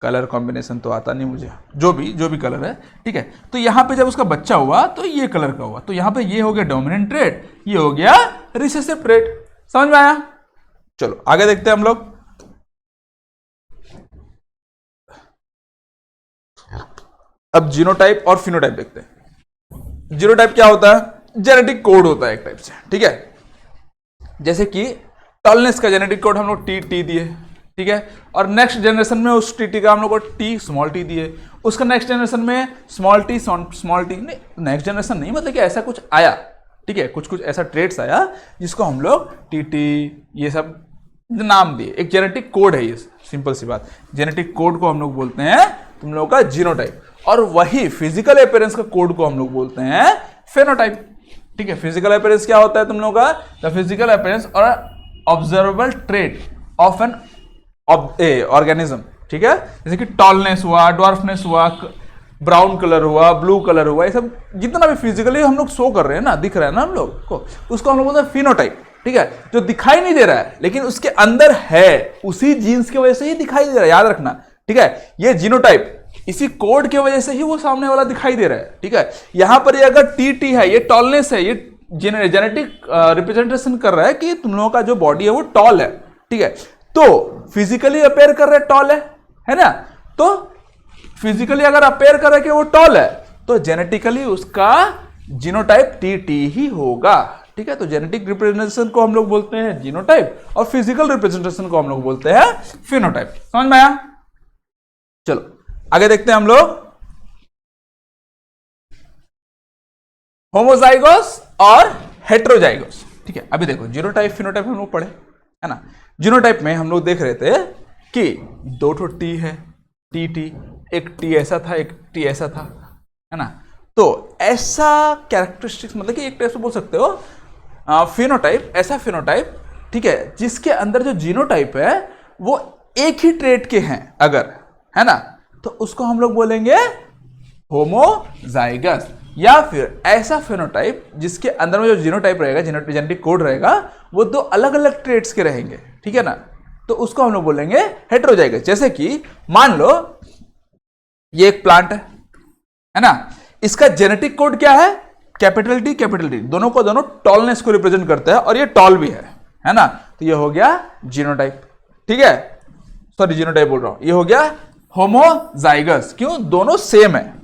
कलर कॉम्बिनेशन तो आता नहीं मुझे, जो भी कलर है, ठीक है। तो यहां पे जब उसका बच्चा हुआ तो ये कलर का हुआ, तो यहां पे ये हो गया डोमिनेंट ट्रेट, ये हो गया रिसेसिव ट्रेट। समझ में आया? चलो आगे देखते हैं हम लोग। अब जीनोटाइप और फिनोटाइप देखते हैं। जीनोटाइप क्या होता है? जेनेटिक कोड होता है एक टाइप से, ठीक है। जैसे कि टॉलनेस का जेनेटिक कोड हम लोग टी दिए, ठीक है, और नेक्स्ट जनरेशन में उस टी का हम लोग को टी स्मॉल टी दिए, उसका नेक्स्ट जनरेशन में स्मॉल टी नहीं, नेक्स्ट जनरेशन नहीं, मतलब कि ऐसा कुछ आया, ठीक है, कुछ ऐसा ट्रेट्स आया जिसको हम लोग टी ये सब नाम दिए, एक जेनेटिक कोड है ये, सिंपल सी बात। जेनेटिक कोड को हम लोग बोलते हैं तुम लोगों का जीनोटाइप, और वही फिजिकल अपीयरेंस का कोड को हम लोग बोलते हैं फेनोटाइप, ठीक है। फिजिकल अपीयरेंस क्या होता है तुम लोगों का? द फिजिकल अपीयरेंस और observable trait of an organism, ठीक है, जैसे कि टॉलनेस हुआ, ड्वार्फनेस हुआ, ब्राउन कलर हुआ, ब्लू कलर हुआ, ये सब जितना भी फिजिकली हम लोग शो कर रहे हैं ना, दिख रहा है ना हम लोग को, उसको हम लोग बोलते हैं फिनोटाइप, ठीक है, जो दिखाई नहीं दे रहा है लेकिन उसके अंदर है, उसी जीन्स की वजह से ही दिखाई दे रहा है, याद रखना, ठीक है। ये जीनोटाइप इसी कोड की वजह से ही वो सामने वाला दिखाई दे रहा है, ठीक है। यहां पर ये अगर टी है, ये टॉलनेस है, ये जेनेटिक रिप्रेजेंटेशन कर रहा है कि तुम लोगों का जो बॉडी है वो टॉल है, ठीक है। तो फिजिकली अपेयर कर रहा है टॉल है ना, तो फिजिकली अगर अपेयर कर रहा है कि वो टॉल है तो जेनेटिकली उसका जीनोटाइप टी ही होगा, ठीक है। तो जेनेटिक रिप्रेजेंटेशन को हम लोग बोलते हैं जीनोटाइप और फिजिकल रिप्रेजेंटेशन को हम लोग बोलते हैं फिनोटाइप। समझ में आया? चलो आगे देखते हैं हम लोग होमोजाइगोस और हेट्रोजाइगोस। ठीक है, अभी देखो जीनोटाइप फिनोटाइप हम लोग पढ़े है ना। जीनोटाइप में हम लोग देख रहे थे कि दो ठो टी है, टी टी, एक टी ऐसा था एक टी ऐसा था, है ना। तो ऐसा कैरेक्टरिस्टिक्स मतलब कि एक टाइप से बोल सकते हो फिनोटाइप, ऐसा फिनोटाइप, ठीक है, जिसके अंदर जो जीनोटाइप है वो एक ही ट्रेट के हैं अगर, है ना, तो उसको हम लोग बोलेंगे होमोजाइगस। या फिर ऐसा फिनोटाइप जिसके अंदर में जो जीनोटाइप रहेगा, जेनेटिक कोड रहेगा, वो दो अलग अलग ट्रेट्स के रहेंगे, ठीक है ना, तो उसको हम लोग बोलेंगे हेट्रोजाइगस। जैसे कि मान लो ये एक प्लांट है ना, इसका जेनेटिक कोड क्या है, कैपिटल टी, दोनों को दोनों टॉलनेस को रिप्रेजेंट करता है और ये टॉल भी है ना, तो ये हो गया जीनोटाइप। ठीक है, सॉरी जीनोटाइप बोल रहा हूं, ये हो गया होमोजाइगस। क्यों? दोनों सेम है।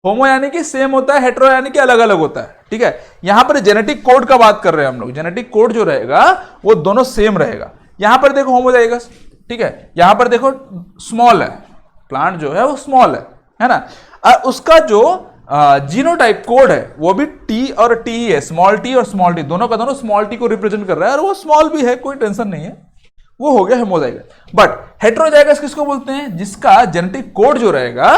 होमो यानी कि सेम होता है, हेट्रो यानी कि अलग अलग होता है। ठीक है, यहां पर जेनेटिक कोड का बात कर रहे हैं हम लोग, जेनेटिक कोड जो रहेगा वो दोनों सेम रहेगा। यहां पर देखो होमोजाइगस, ठीक है, यहां पर देखो स्मॉल है, प्लांट जो है वो स्मॉल है ना, और उसका जो जीनोटाइप कोड है वो भी टी और टी ही है, स्मॉल टी और स्मॉल टी, दोनों का दोनों स्मॉल टी को रिप्रेजेंट कर रहा है और वो स्मॉल भी है, कोई टेंशन नहीं है, वो हो गया होमोजाइगस। बट हेट्रोजाइगस किसको बोलते हैं? जिसका जेनेटिक कोड जो रहेगा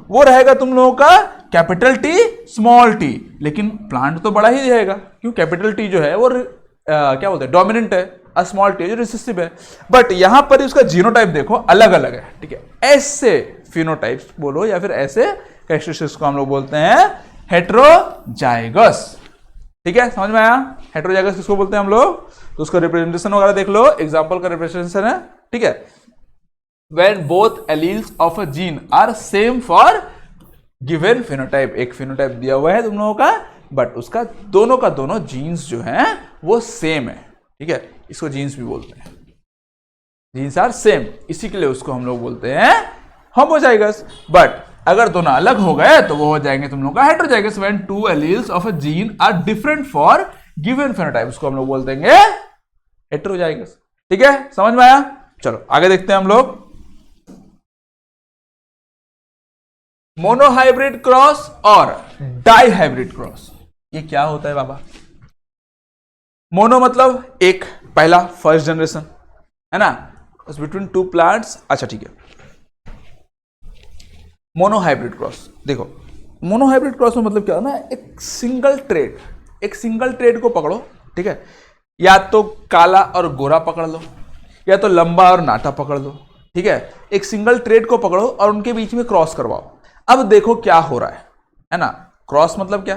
वो रहेगा तुम लोगों का कैपिटल टी स्मॉल टी, लेकिन प्लांट तो बड़ा ही रहेगा, क्यों? कैपिटल टी जो है वो क्या बोलते हैं, डोमिनेंट है, और स्मॉल टी जो रिसेसिव है। बट यहां पर उसका जीनोटाइप देखो अलग अलग है। ठीक है, ऐसे फिनोटाइप्स बोलो या फिर ऐसे कैरेक्टरिस्टिक्स को हम लोग बोलते हैं हेट्रोजाइगस। ठीक है, समझ में आया? हेट्रोजाइगस किसको बोलते हैं हम लोग? तो उसका रिप्रेजेंटेशन वगैरह देख लो, एग्जांपल का रिप्रेजेंटेशन है। ठीक है, when both alleles of a gene are same for given phenotype, एक फिनोटाइप दिया हुआ है तुम लोगों का, बट उसका दोनों का दोनों जीन्स जो हैं वो सेम है। ठीक है, इसको जीन्स भी बोलते हैं, जीन्स आर सेम, इसी के लिए उसको हम लोग बोलते हैं होमोजाइगस। बट अगर दोनों अलग हो गए तो वो हो जाएंगे तुम लोग का heterozygous. When two alleles of a gene are different for given phenotype, उसको हम लोग बोल देंगे हेट्रोजाइगस। ठीक है, समझ में आया? चलो आगे देखते हैं हम लोग मोनोहाइब्रिड क्रॉस और डाइहाइब्रिड क्रॉस। ये क्या होता है बाबा? मोनो मतलब एक, पहला फर्स्ट जनरेशन है ना, बिटवीन टू प्लांट्स। अच्छा ठीक है, मोनोहाइब्रिड क्रॉस देखो, मोनोहाइब्रिड क्रॉस में मतलब क्या है ना, एक सिंगल ट्रेड को पकड़ो। ठीक है, या तो काला और गोरा पकड़ लो, या तो लंबा और नाटा पकड़ लो। ठीक है, एक सिंगल ट्रेड को पकड़ो और उनके बीच में क्रॉस करवाओ। अब देखो क्या हो रहा है ना। क्रॉस मतलब क्या?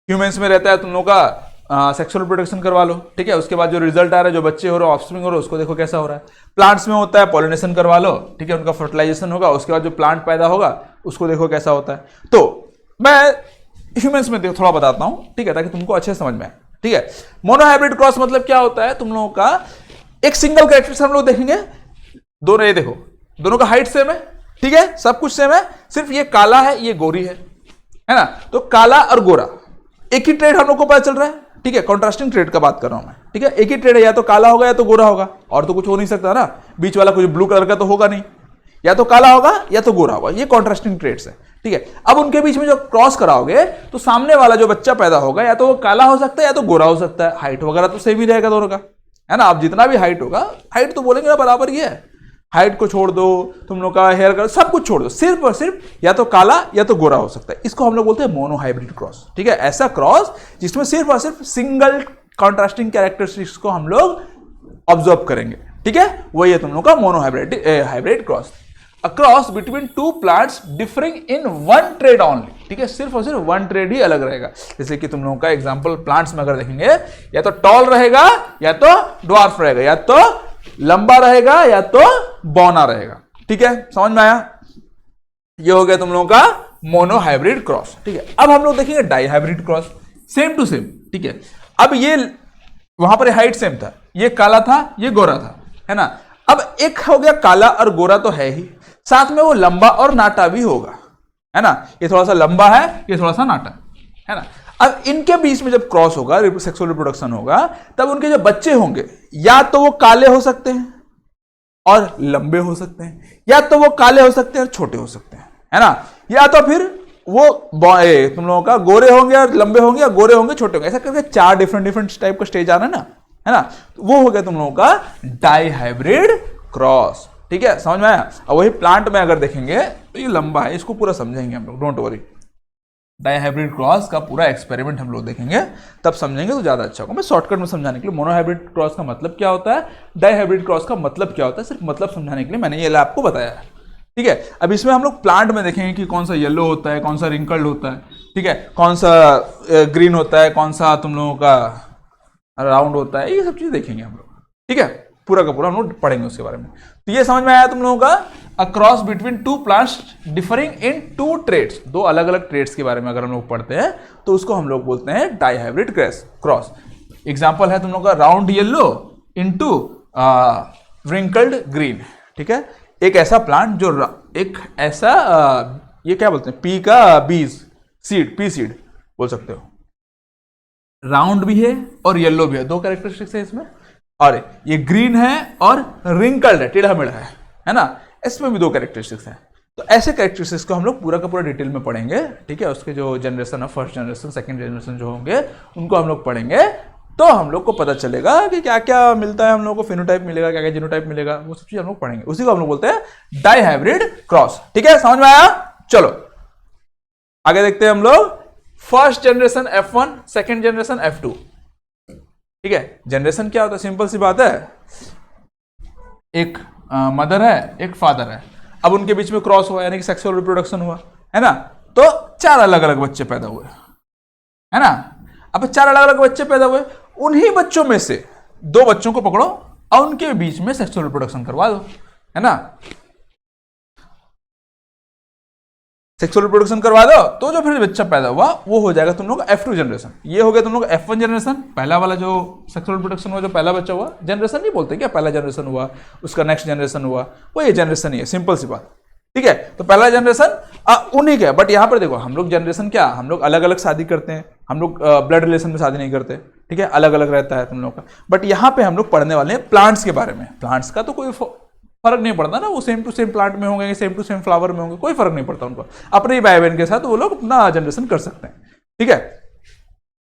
ह्यूमंस में रहता है तुम लोग का सेक्सुअल प्रोटेक्शन करवा लो, ठीक है, उसके बाद जो रिजल्ट आ रहा है, जो बच्चे हो रहे, ऑफस्प्रिंग हो रहे, उसको देखो कैसा हो रहा है। प्लांट्स में होता है पॉलिनेशन करवा लो, ठीक है, उनका फर्टिलाइजेशन होगा, उसके बाद जो प्लांट पैदा होगा उसको देखो कैसा होता है। तो मैं ह्यूमंस में थोड़ा बताता हूं, ठीक है, ताकि तुमको अच्छे समझ में आए। ठीक है, मोनोहाइब्रिड क्रॉस मतलब क्या होता है, तुम लोगों का एक सिंगल कैरेक्टर हम लोग देखेंगे, दोनों ये देखो, दोनों का हाइट सेम है, ठीक है, सब कुछ सेम है, सिर्फ ये काला है ये गोरी है ना। तो काला और गोरा एक ही ट्रेड हम लोग को पता चल रहा है। ठीक है, कॉन्ट्रास्टिंग ट्रेड का बात कर रहा हूं मैं। ठीक है, एक ही ट्रेड है, या तो काला होगा या तो गोरा होगा, और तो कुछ हो नहीं सकता ना, बीच वाला कुछ ब्लू कलर का तो होगा नहीं, या तो काला होगा या तो गोरा होगा, ये कॉन्ट्रास्टिंग ट्रेड्स है। ठीक है, अब उनके बीच में जो क्रॉस कराओगे तो सामने वाला जो बच्चा पैदा होगा या तो वो काला हो सकता है या तो गोरा हो सकता है, हाइट वगैरह तो सेम ही रहेगा दोनों का, है ना। आप जितना भी हाइट होगा, हाइट तो बोलेंगे ना बराबर ही है, हाइट को छोड़ दो, तुम लोग का हेयर कलर सब कुछ छोड़ दो, सिर्फ और सिर्फ या तो काला या तो गोरा हो सकता है। इसको हम लोग बोलते हैं मोनोहाइब्रिड क्रॉस। ठीक है, ऐसा क्रॉस जिसमें सिर्फ और सिर्फ सिंगल कॉन्ट्रास्टिंग कैरेक्टरिस्टिक्स को हम लोग ऑब्जर्व करेंगे। ठीक है, वही है तुम लोग का monohybrid cross. A cross between to plants differing in one trade only. ठीक है, सिर्फ और सिर्फ वन ट्रेड ही अलग रहेगा। जैसे कि तुम लोगों का एग्जांपल प्लांट्स में अगर देखेंगे, या तो टॉल रहेगा या तो ड्वार्फ रहेगा, या तो लंबा रहेगा या तो बौना रहेगा। ठीक है, समझ में आया? ये हो गया तुम लोगों का मोनोहाइब्रिड क्रॉस। ठीक है, अब हम लोग देखेंगे dihybrid cross, same to same. ठीक है, अब ये वहां पर हाइट सेम था, ये काला था ये गोरा था, है ना। अब एक हो गया काला और गोरा तो है ही, साथ में वो लंबा और नाटा भी होगा, है ना। ये थोड़ा सा लंबा है, ये थोड़ा सा नाटा है ना। अब इनके बीच में जब क्रॉस होगा, सेक्सुअल रिप्रोडक्शन होगा, तब उनके जो बच्चे होंगे या तो वो काले हो सकते हैं और लंबे हो सकते हैं, या तो वो काले हो सकते हैं और छोटे हो सकते हैं, है ना, या तो फिर वो तुम लोगों का गोरे होंगे और लंबे होंगे, या गोरे होंगे छोटे होंगे, ऐसा करके 4 डिफरेंट टाइप का स्टेज आ रहा है ना, तो वो हो गया तुम लोगों का डाई हाइब्रिड क्रॉस। ठीक है, समझ में आया। अब वही प्लांट में अगर देखेंगे तो ये लंबा है, इसको पूरा समझेंगे हम लोग, don't worry. Dihybrid cross का पूरा एक्सपेरिमेंट हम लोग देखेंगे, तब समझेंगे तो ज्यादा अच्छा होगा। मैं शॉर्टकट में समझाने के लिए, मोनो हाइब्रिड क्रॉस का मतलब क्या होता है, डाई हाइब्रिड क्रॉस का मतलब क्या होता है, सिर्फ मतलब समझाने के लिए मैंने ये आपको बताया है। ठीक है, अब इसमें हम लोग प्लांट में देखेंगे कि कौन सा येलो होता है, कौन सा रिंकल्ड होता है, ठीक है, कौन सा ग्रीन होता है, कौन सा तुम लोगों का राउंड होता है, ये सब चीज देखेंगे हम लोग। ठीक है, पूरा का पूरा हम लोग पढ़ेंगे उसके बारे में। तो ये समझ में आया तुम लोगों का, अ क्रॉस बिटवीन 2 प्लांट्स डिफरिंग इन 2 ट्रेट्स, 2 अलग अलग ट्रेट्स के बारे में अगर हम लोग पढ़ते हैं तो उसको हम लोग बोलते हैं डाई हाइब्रिड क्रॉस। एग्जाम्पल है तुम लोग का round yellow into wrinkled green. ठीक है, एक ऐसा प्लांट जो एक ऐसा ये क्या बोलते हैं, पी का बीज, सीड, पी सीड बोल सकते हो, राउंड भी है और येलो भी है, 2 कैरेक्टरिस्टिक्स है इसमें, और ये ग्रीन है और रिंकल्ड है, टेढ़ा मेढ़ा है ना, इसमें भी 2 कैरेक्टरिस्टिक्स हैं। तो ऐसे कैरेक्टरिस्टिक्स को हम लोग पूरा का पूरा डिटेल में पढ़ेंगे। ठीक है, उसके जो जनरेशन है, फर्स्ट जनरेशन, सेकंड जनरेशन जो होंगे उनको हम लोग पढ़ेंगे, तो हम लोग को पता चलेगा कि क्या क्या मिलता है, हम लोग को फिनोटाइप मिलेगा, क्या क्या जीनोटाइप मिलेगा, वो सब चीज हम लोग पढ़ेंगे। उसी को हम लोग बोलते हैं डाई हाइब्रिड क्रॉस। ठीक है, समझ में आया। चलो आगे देखते हैं हम लोग। First generation F1, second generation F2। ठीक है, जनरेशन क्या होता है, सिंपल सी बात है, एक मदर है, एक फादर है, अब उनके बीच में क्रॉस हुआ, यानी कि सेक्सुअल रिप्रोडक्शन हुआ, है ना, तो 4 अलग अलग बच्चे पैदा हुए, है ना। अब 4 अलग अलग बच्चे पैदा हुए, उन्हीं बच्चों में से 2 बच्चों को पकड़ो और उनके बीच में सेक्सुअल रिप्रोडक्शन करवा दो, है ना, सेक्सुअल रिप्रोडक्शन करवा दो, तो जो फिर बच्चा पैदा हुआ वो हो जाएगा तुम लोग F2 जनरेशन। ये हो गया तुम लोग F1 जनरेशन, पहला वाला जो सेक्सुअल रिप्रोडक्शन हुआ, जो पहला बच्चा हुआ, जनरेशन नहीं बोलते क्या, पहला जनरेशन हुआ, उसका नेक्स्ट जनरेशन हुआ, वो ये जनरेशन ही है, सिंपल सी बात। ठीक है, तो पहला जनरेशन उन्हीं का। बट यहां पर देखो, हम लोग जनरेशन क्या, हम लोग अलग अलग शादी करते हैं, हम लोग ब्लड रिलेशन में शादी नहीं करते। ठीक है, अलग अलग रहता है तुम लोग का। बट यहाँ पे हम लोग पढ़ने वाले हैं प्लांट्स के बारे में। प्लांट्स का तो कोई फर्क नहीं पड़ता ना, वो सेम टू सेम प्लांट में होंगे, सेम टू सेम फ्लावर में होंगे, कोई फर्क नहीं पड़ता उनको, अपने ही भाई बहन के साथ वो लोग अपना जनरेशन कर सकते हैं। ठीक है,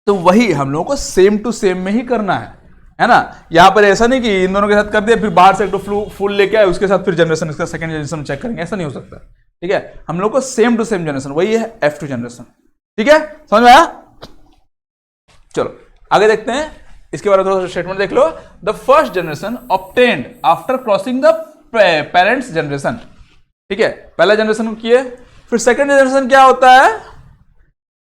तो वही हम लोगों को सेम टू सेम में ही करना है ना। यहां पर ऐसा नहीं कि इन दोनों के साथ कर दिया, फिर बाहर से एक तो फुल लेके आए, उसके साथ फिर जनरेशन, इसका सेकंड जनरेशन चेक करेंगे, ऐसा नहीं हो सकता। ठीक है, हम लोग को सेम टू सेम जनरेशन, वही है F2 जनरेशन। ठीक है, समझ में आया। चलो आगे देखते हैं, इसके बारे में थोड़ा सा स्टेटमेंट देख लो। The first generation obtained after crossing the parents generation. ठीक है, पहला जनरेशन किए, फिर सेकंड जनरेशन क्या होता है,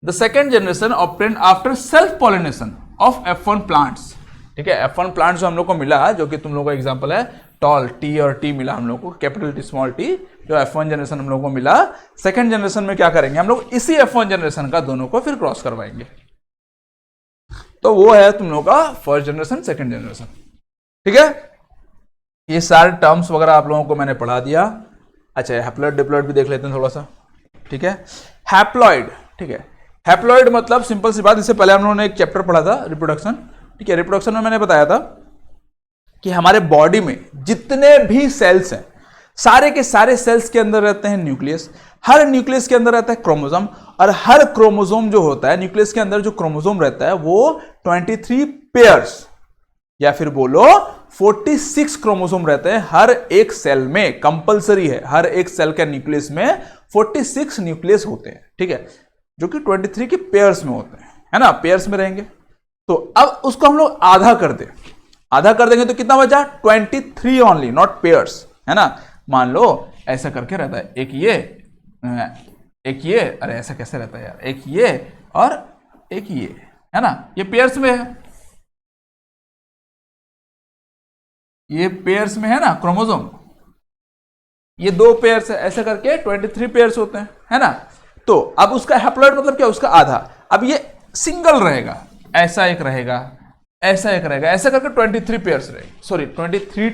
the second generation obtained after self pollination of F1 plants. ठीक है, F1 प्लांट्स जो हम लोग को मिला, जो कि तुम लोगों का एग्जांपल है, टॉल टी और टी मिला हम लोग को, कैपिटल टी स्मॉल टी, जो F1 जनरेशन हम लोग को मिला। सेकंड जनरेशन में क्या करेंगे हम लोग, इसी F1 जनरेशन का दोनों को फिर क्रॉस करवाएंगे, तो वो है तुम लोगों का फर्स्ट जनरेशन, सेकंड जनरेशन। ठीक है, ये सारे टर्म्स वगैरह आप लोगों को मैंने पढ़ा दिया। अच्छा, हैप्लॉइड डिप्लॉइड भी देख लेते हैं थोड़ा सा। ठीक है, हैप्लॉइड। ठीक है, हैप्लॉइड मतलब सिंपल सी बात, इससे पहले हम लोगों ने एक चैप्टर पढ़ा था रिप्रोडक्शन। ठीक है, रिप्रोडक्शन में मैंने बताया था कि हमारे बॉडी में जितने भी सेल्स हैं, सारे के सारे सेल्स के अंदर रहते हैं न्यूक्लियस, हर न्यूक्लियस के अंदर रहता है क्रोमोसोम, और हर क्रोमोसोम जो होता है, न्यूक्लियस के अंदर जो क्रोमोसोम रहता है वो 23 पेयर्स या फिर बोलो 46 क्रोमोसोम रहते हैं हर एक सेल में, कंपलसरी है, हर एक सेल के न्यूक्लियस में 46 न्यूक्लियस होते हैं। ठीक है, जो कि 23 के पेयर्स में होते हैं, है ना, पेयर्स में रहेंगे। तो अब उसको हम लोग आधा कर दें, आधा कर देंगे तो कितना बचा, 23 ओनली, नॉट पेयर्स, है ना। मान लो ऐसा करके रहता है, एक ये, अरे ऐसा कैसे रहता है यार, एक ये और एक ये, है ना, ये पेयर्स में है, ये पेयर्स में है ना क्रोमोसोम, ये 2 पेयर्स है, ऐसे करके 23 पेयर्स होते हैं, है ना। तो अब उसका हैप्लॉइड मतलब क्या, उसका आधा। अब ये सिंगल रहेगा, ऐसा एक रहेगा, ऐसा एक रहेगा, ऐसा करके 23 पेयर्स रहेंगे, सॉरी 23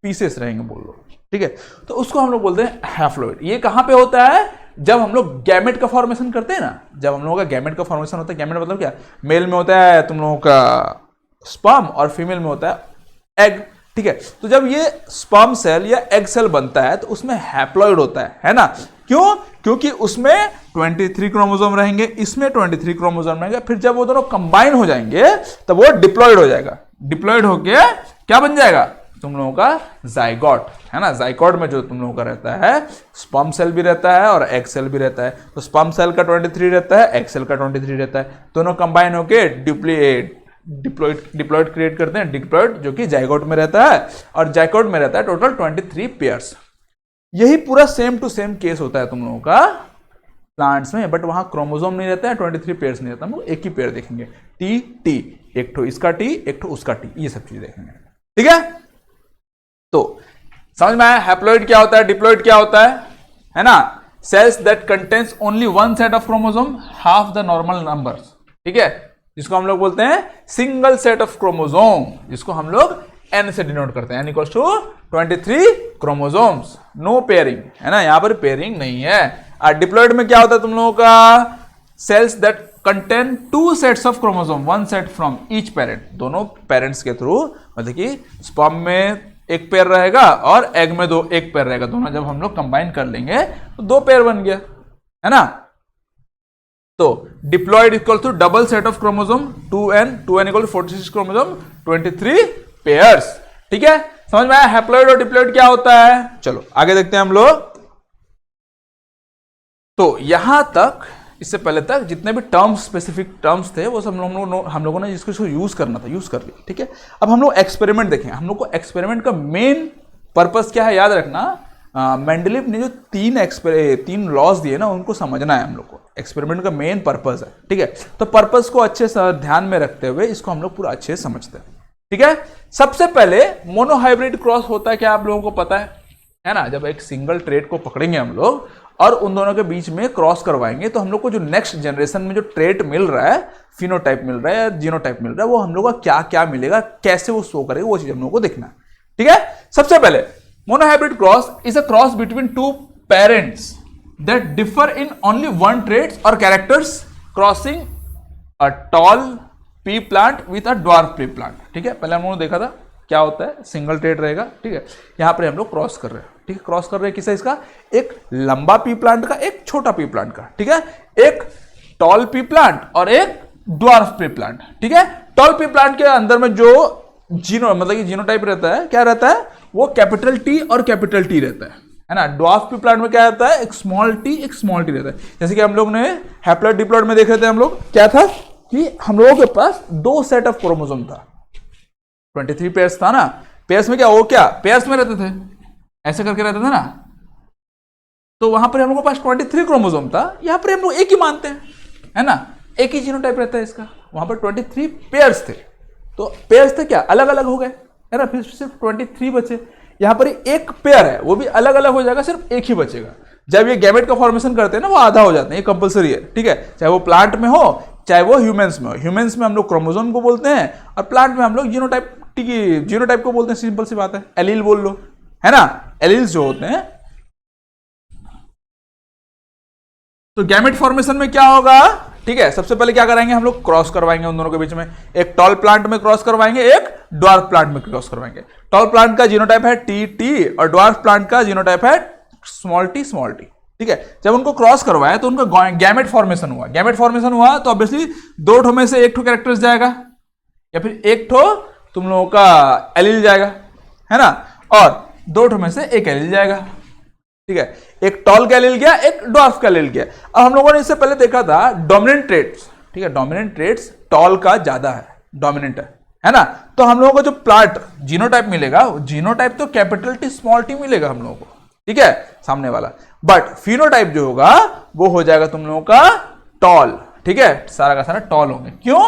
पीसेस रहेंगे बोल लो। ठीक है, तो उसको हम लोग बोलते हैं हैप्लॉइड। ये कहां पे होता है, जब हम लोग गैमेट का फॉर्मेशन करते हैं ना, जब हम लोगों का गैमेट का फॉर्मेशन होता है, गैमेट मतलब क्या, मेल में होता है तुम लोगों का स्पर्म और फीमेल में होता है एग, ठीक है। तो जब ये स्पर्म सेल या एग सेल बनता है तो उसमें हैप्लॉइड होता है ना। क्यों? क्योंकि उसमें 23 क्रोमोसोम रहेंगे, इसमें 23 क्रोमोसोम रहेंगे, फिर जब वो दोनों कंबाइन हो जाएंगे तब वो डिप्लॉइड हो जाएगा। डिप्लॉइड होके क्या बन जाएगा, तुम लोगों का जाइगोट, है ना। जाइगोट में जो तुम लोगों का रहता है स्पर्म सेल भी रहता है और एग सेल भी रहता है। तो स्पर्म सेल का 23 रहता है, एग सेल का 23 रहता है, दोनों कंबाइन होके डिप्लॉइड क्रिएट करते हैं। डिप्लॉइड जो कि जाइगोट में रहता है और जाइगोट में रहता है टोटल 23 पेयर्स। यही पूरा सेम टू सेम केस होता है तुम लोगों का प्लांट्स में, बट वहां क्रोमोसोम नहीं रहता है, 23 पेयर्स नहीं रहता, हम लोग एक ही पेयर देखेंगे, टी टी, एक ठो इसका टी, एक ठो उसका टी, ये सब चीज देखेंगे, ठीक है। तो समझ में आया हैप्लॉइड क्या होता है, डिप्लॉइड क्या होता है ना। Cells that contains only one set of chromosome, half the normal numbers, ठीक है, जिसको हम लोग बोलते हैं सिंगल सेट ऑफ क्रोमोसोम, जिसको हम लोग n से डिनोट करते हैं, n equals to 23 chromosomes, no pairing, है ना, यहां पर पेयरिंग नहीं है। और डिप्लॉइड में क्या होता है तुम लोगों का, cells that contain 2 sets of chromosome, 1 set from each parent, दोनों पेरेंट्स के थ्रू, मतलब कि स्पर्म में एक पेयर रहेगा और एग में एक पेयर रहेगा, दोनों जब हम लोग कंबाइन कर लेंगे तो 2 पेयर बन गया, है ना। तो diploid equal to double set of chromosome 2n equal to 46 chromosome 23 pairs, ठीक है। समझ में आया हैप्लॉइड और डिप्लॉइड क्या होता है। चलो आगे देखते हैं हम लोग। तो यहां तक, इससे पहले तक जितने भी टर्म्स, स्पेसिफिक टर्म्स थे वो सब हम लोगों ने जिसको यूज करना था यूज कर लिया, ठीक है। अब हम लोग एक्सपेरिमेंट देखेंगे। हम लोग को एक्सपेरिमेंट का मेन पर्पस क्या है याद रखना, मेंडलीव ने जो 3 लॉज दिए ना उनको समझना है हम लोग को, एक्सपेरिमेंट का मेन पर्पस है, ठीक है। तो पर्पस को अच्छे से ध्यान में रखते हुए इसको हम लोग पूरा अच्छे से समझते हैं, ठीक है। सबसे पहले मोनोहाइब्रिड क्रॉस होता है क्या आप लोगों को पता है ना। जब एक सिंगल ट्रेट को पकड़ेंगे हम लोग और उन दोनों के बीच में क्रॉस करवाएंगे तो हम लोग को जो नेक्स्ट जनरेशन में जो ट्रेट मिल रहा है, फिनोटाइप मिल रहा है या जीनोटाइप मिल रहा है, वो हम लोग का क्या क्या मिलेगा, कैसे वो शो करेगा, वो चीज हम लोग को देखना है, ठीक है। सबसे पहले monohybrid cross is a cross between 2 parents that differ in only 1 traits or characters crossing a tall pea plant with a dwarf pea plant, ठीक है। पहले हम लोगों ने देखा था क्या होता है, सिंगल ट्रेट रहेगा, ठीक है। यहां पर हम लोग क्रॉस कर रहे हैं, ठीक है। क्रॉस कर रहे हैं किस साइज का, एक लंबा पी प्लांट का, एक छोटा पी प्लांट का, ठीक है। एक टॉल पी प्लांट और एक ड्वार्फ पी प्लांट, ठीक है। टॉल पी प्लांट के अंदर में जो मतलब कि जीनोटाइप रहता है, क्या रहता है, वो कैपिटल टी और कैपिटल टी रहता है ना। ड्वार्फ पी प्लांट में क्या रहता है, एक स्मॉल टी रहता है। जैसे कि हम लोग ने हैप्लॉइड डिप्लॉइड में देख रहे थे हम लोग, क्या था कि हम लोगों के पास 2 सेट ऑफ क्रोमोसोम था, 23 पेयर्स था ना। पेयर्स में क्या, वो क्या पेयर्स में रहते थे, ऐसे करके रहते थे ना। तो वहां पर हम लोगों के पास 23 क्रोमोसोम था, यहां पर हम लोग एक ही मानते हैं, है ना, एक ही जीनोटाइप रहता है इसका। वहां पर 23 पेयर्स थे, तो पेयर्स थे क्या, अलग अलग हो गए, है ना, फिर सिर्फ 23 बचे। यहां पर एक पेयर है वो भी अलग अलग हो जाएगा, सिर्फ एक ही बचेगा। जब ये गैमेट का फॉर्मेशन करते हैं ना वो आधा हो जाते हैं, ये कंपलसरी है, ठीक है। चाहे वो प्लांट में हो चाहे वो ह्यूमंस में हो। ह्यूमंस में हम लोग क्रोमोसोम को बोलते हैं और प्लांट में हम लोग जीनोटाइप को बोलते हैं, सिंपल सी बात है, एलील बोल लो, है ना। एलील्स जो होते हैं, तो गैमेट फॉर्मेशन में क्या होगा, ठीक है। सबसे पहले क्या कराएंगे हम लोग, क्रॉस करवाएंगे उन दोनों के बीच में, एक टॉल प्लांट में क्रॉस करवाएंगे, एक ड्वार्फ प्लांट में क्रॉस करवाएंगे। टॉल प्लांट का जीनोटाइप है टी टी और ड्वार्फ प्लांट का जीनोटाइप है स्मॉल टी, ठीक है। जब उनको क्रॉस करवाया तो उनका गैमेट फॉर्मेशन हुआ। गैमेट फॉर्मेशन हुआ तो ऑब्वियसली 2 ठो में से एक ठो कैरेक्टर्स जाएगा या फिर एक ठो तुम लोगों का एलील जाएगा, है ना, और 2 ठो में से एक एलील जाएगा, ठीक है। एक टॉल का एलील गया, एक ड्वार्फ का एलील गया। अब हम लोगों ने इससे पहले देखा था डोमिनेंट ट्रेट्स, ठीक है। डोमिनेंट ट्रेट्स टॉल का ज्यादा है, डोमिनेंट है ना। तो हम लोगों को जो प्लांट जीनोटाइप मिलेगा, जीनोटाइप तो कैपिटल टी स्मॉल टी मिलेगा हम लोगों को, ठीक है, सामने वाला। बट फिनोटाइप जो होगा वो हो जाएगा तुम लोगों का टॉल, ठीक है। सारा का सारा टॉल होंगे। क्यों?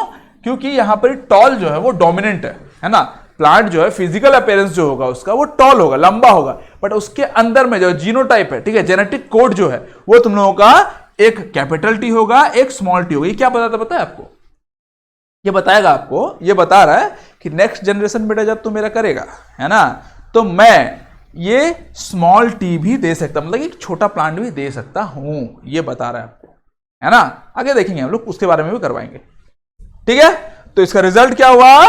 क्योंकि यहां पर टॉल जो है वो डोमिनेंट है ना। प्लांट जो है फिजिकल अपीयरेंस जो होगा उसका वो टॉल होगा, लंबा होगा, बट उसके अंदर में जो जीनोटाइप है, ठीक है, जेनेटिक कोड जो है वो तुम लोगों का एक कैपिटल टी होगा, एक स्मॉल टी होगा। ये क्या बताता पता है आपको, ये बताएगा आपको, ये बता रहा है कि नेक्स्ट जनरेशन बेटा जब तू मेरा करेगा, है ना, तो मैं ये स्मॉल टी भी दे सकता, मतलब एक छोटा प्लांट भी दे सकता हूं, ये बता रहा है आपको, है ना। आगे देखेंगे हम लोग, उसके बारे में भी करवाएंगे, ठीक है। तो इसका रिजल्ट क्या हुआ,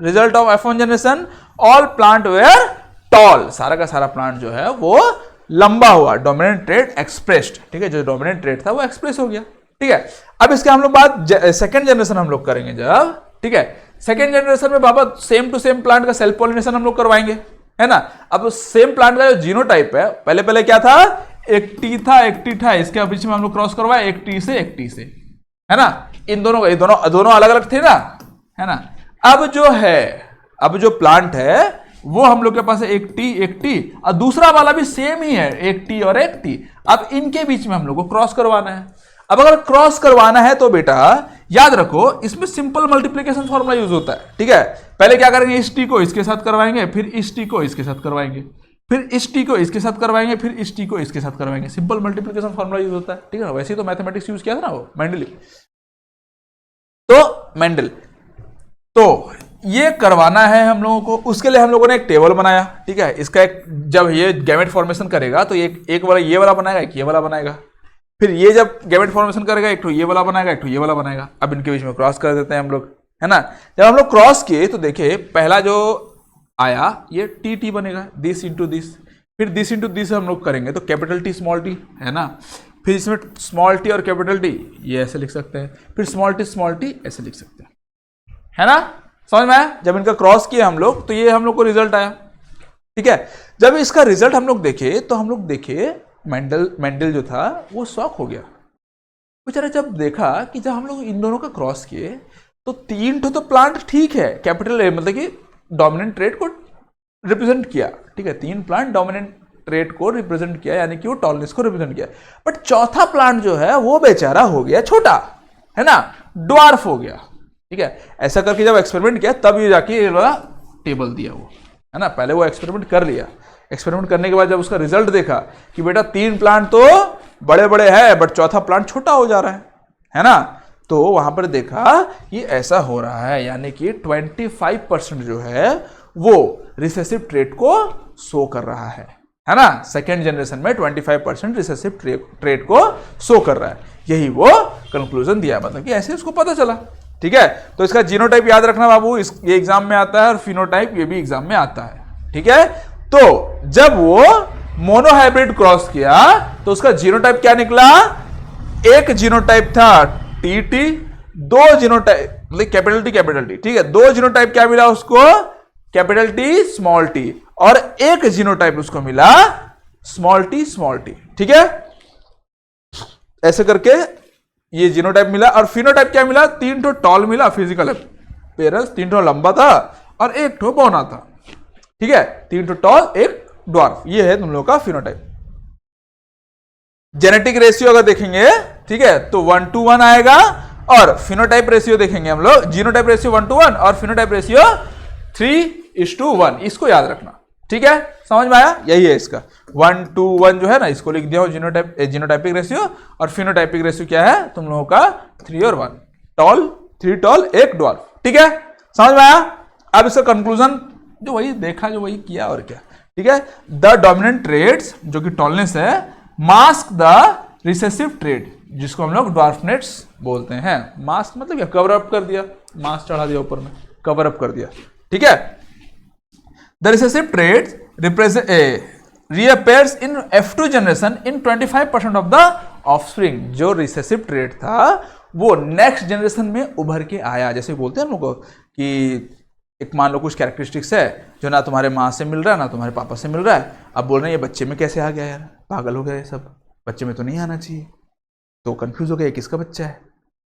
result of F1 generation, all plant were tall, सारा का सारा प्लांट जो है वो लंबा हुआ, डोमिनेंट ट्रेट एक्सप्रेस्ड, ठीक है, जो डोमिनेंट ट्रेट था वो एक्सप्रेस हो गया, ठीक है। अब इसके हम लोग बात सेकंड जनरेशन हम लोग करेंगे जब, ठीक है। सेकंड जनरेशन में बाबा सेम टू सेम प्लांट का सेल्फ पॉलिनेशन हम लोग करवाएंगे, है ना। अब सेम प्लांट का जो जीनोटाइप है, पहले पहले क्या था, एक टी था एक टी था, इसके बीच में हम लोग क्रॉस करवाए एक टी से एक टी से, है ना। इन दोनों दोनों अलग अलग थे ना, है ना। अब जो है, अब जो प्लांट है वो हम लोग के पास है एक टी और दूसरा वाला भी सेम ही है, एक टी और एक टी। अब इनके बीच में हम लोग को क्रॉस करवाना है। अब अगर क्रॉस करवाना है तो बेटा याद रखो, इसमें सिंपल मल्टीप्लिकेशन फॉर्मूला यूज होता है, ठीक है। पहले क्या करेंगे, इस टी को इसके साथ करवाएंगे, फिर इस टी को इसके साथ करवाएंगे, फिर इस टी को इसके साथ करवाएंगे, फिर इस टी को इसके साथ करवाएंगे। सिंपल मल्टीप्लिकेशन फॉर्मूला यूज होता है, ठीक है ना। वैसे ही तो मैथमेटिक्स यूज किया था ना वो मेंडल, तो मेंडल, तो ये करवाना है हम लोगों को। उसके लिए हम लोगों ने एक टेबल बनाया, ठीक है। इसका एक, जब ये गैमेट फॉर्मेशन करेगा तो एक वाला ये वाला बनाएगा, एक ये वाला बनाएगा, फिर ये जब गैमेट फॉर्मेशन करेगा एक तो ये वाला बनाएगा, एक तो ये वाला बनाएगा। अब इनके बीच में क्रॉस कर देते हैं हम लोग, है ना। जब हम लोग क्रॉस किए तो देखिए पहला जो आया ये टी बनेगा, दिस इंटू दिस, फिर दिस इंटू दिस हम लोग करेंगे तो कैपिटल टी स्मॉल टी, है ना। फिर इसमें स्मॉल टी और कैपिटल टी ये ऐसे लिख सकते हैं, फिर स्मॉल टी ऐसे लिख सकते हैं, है ना। समझ में आया। जब इनका क्रॉस किया हम लोग तो ये हम लोग को रिजल्ट आया, ठीक है। जब इसका रिजल्ट हम लोग देखे तो हम लोग देखे मेंडल जो था वो शॉक हो गया बेचारा, जब देखा कि जब हम लोग इन दोनों का क्रॉस किए तो तीन तो प्लांट ठीक है, कैपिटल ए मतलब कि डोमिनेंट ट्रेट को रिप्रेजेंट किया, ठीक है। तीन प्लांट डोमिनेंट ट्रेट को रिप्रेजेंट किया, यानी कि वो टॉलनेस को रिप्रेजेंट किया। बट चौथा प्लांट जो है वो बेचारा हो गया छोटा, है ना, ड्वार्फ हो गया, ठीक है। ऐसा करके जब एक्सपेरिमेंट किया तब ये जाके ये वाला टेबल दिया वो, है ना। पहले वो एक्सपेरिमेंट कर लिया, एक्सपेरिमेंट करने के बाद जब उसका रिजल्ट देखा कि बेटा तीन प्लांट तो बड़े बड़े हैं बट चौथा प्लांट छोटा हो जा रहा है ना। तो वहां पर देखा कि ऐसा हो रहा है, यानी कि 25% जो है वो रिसेसिव ट्रेट को शो कर रहा है ना। सेकेंड जनरेशन में 25% रिसेसिव ट्रेट को शो कर रहा है, यही वो कंक्लूजन दिया, मतलब कि ऐसे उसको पता चला, ठीक है। तो इसका जीनोटाइप याद रखना बाबू, ये एग्जाम में आता है, और फिनोटाइप ये भी एग्जाम में आता है, ठीक है। तो जब वो मोनोहाइब्रिड क्रॉस किया तो उसका जीनोटाइप क्या निकला, एक जीनोटाइप था टी, दो जीनोटाइप मतलब कैपिटल टी, ठीक है। दो जीनोटाइप क्या मिला उसको, कैपिटल टी स्मॉल टी, और एक जीनोटाइप उसको मिला स्मॉल टी, ठीक है। ऐसे करके ये जीनोटाइप मिला। और फिनोटाइप क्या मिला, तीन ठो टॉल मिला फिजिकल अपीयरेंस, तीन ठो लंबा था और एक ठो बौना था, ठीक है। तीन ठो टॉल एक ड्वार्फ, ये है तुम लोग का फिनोटाइप। जेनेटिक रेशियो अगर देखेंगे, ठीक है, तो 1:1 आएगा, और फिनोटाइप रेशियो देखेंगे हम लोग, जीनोटाइप रेशियो 1:1 और फिनोटाइप रेशियो 3:1, इसको याद रखना, ठीक है। समझ में आया, यही है इसका 1:1 जो है ना, इसको लिख दिया हो जीनोटाइपिक रेशियो, और फिनोटाइपिक रेशियो क्या है तुम लोगों का 3 और 1, टॉल 3 टॉल 1 ड्वार्फ, ठीक है। समझ में आया। अब इसका कंक्लूजन जो वही देखा जो वही किया और क्या, ठीक है। द डोमिनेंट ट्रेड्स जो कि टॉलनेस है, मास्क द रिसेसिव ट्रेड जिसको हम लोग ड्वार्फनेस बोलते हैं। मास्क मतलब क्या, कवर अप कर दिया, मास्क चढ़ा दिया ऊपर में, कवर अप कर दिया, ठीक है। The recessive traits reappears in F2 generation in 25% of the offspring। जो रिसेसिव ट्रेड था वो नेक्स्ट जनरेशन में उभर के आया। जैसे बोलते हैं हम लोग को कि एक मान लो कुछ कैरेक्टरिस्टिक्स है जो ना तुम्हारे माँ से मिल रहा है ना तुम्हारे पापा से मिल रहा है, अब बोल रहे हैं ये बच्चे में कैसे आ गया यार, पागल हो गया, ये सब बच्चे में तो नहीं आना चाहिए, तो कंफ्यूज हो गया किसका बच्चा है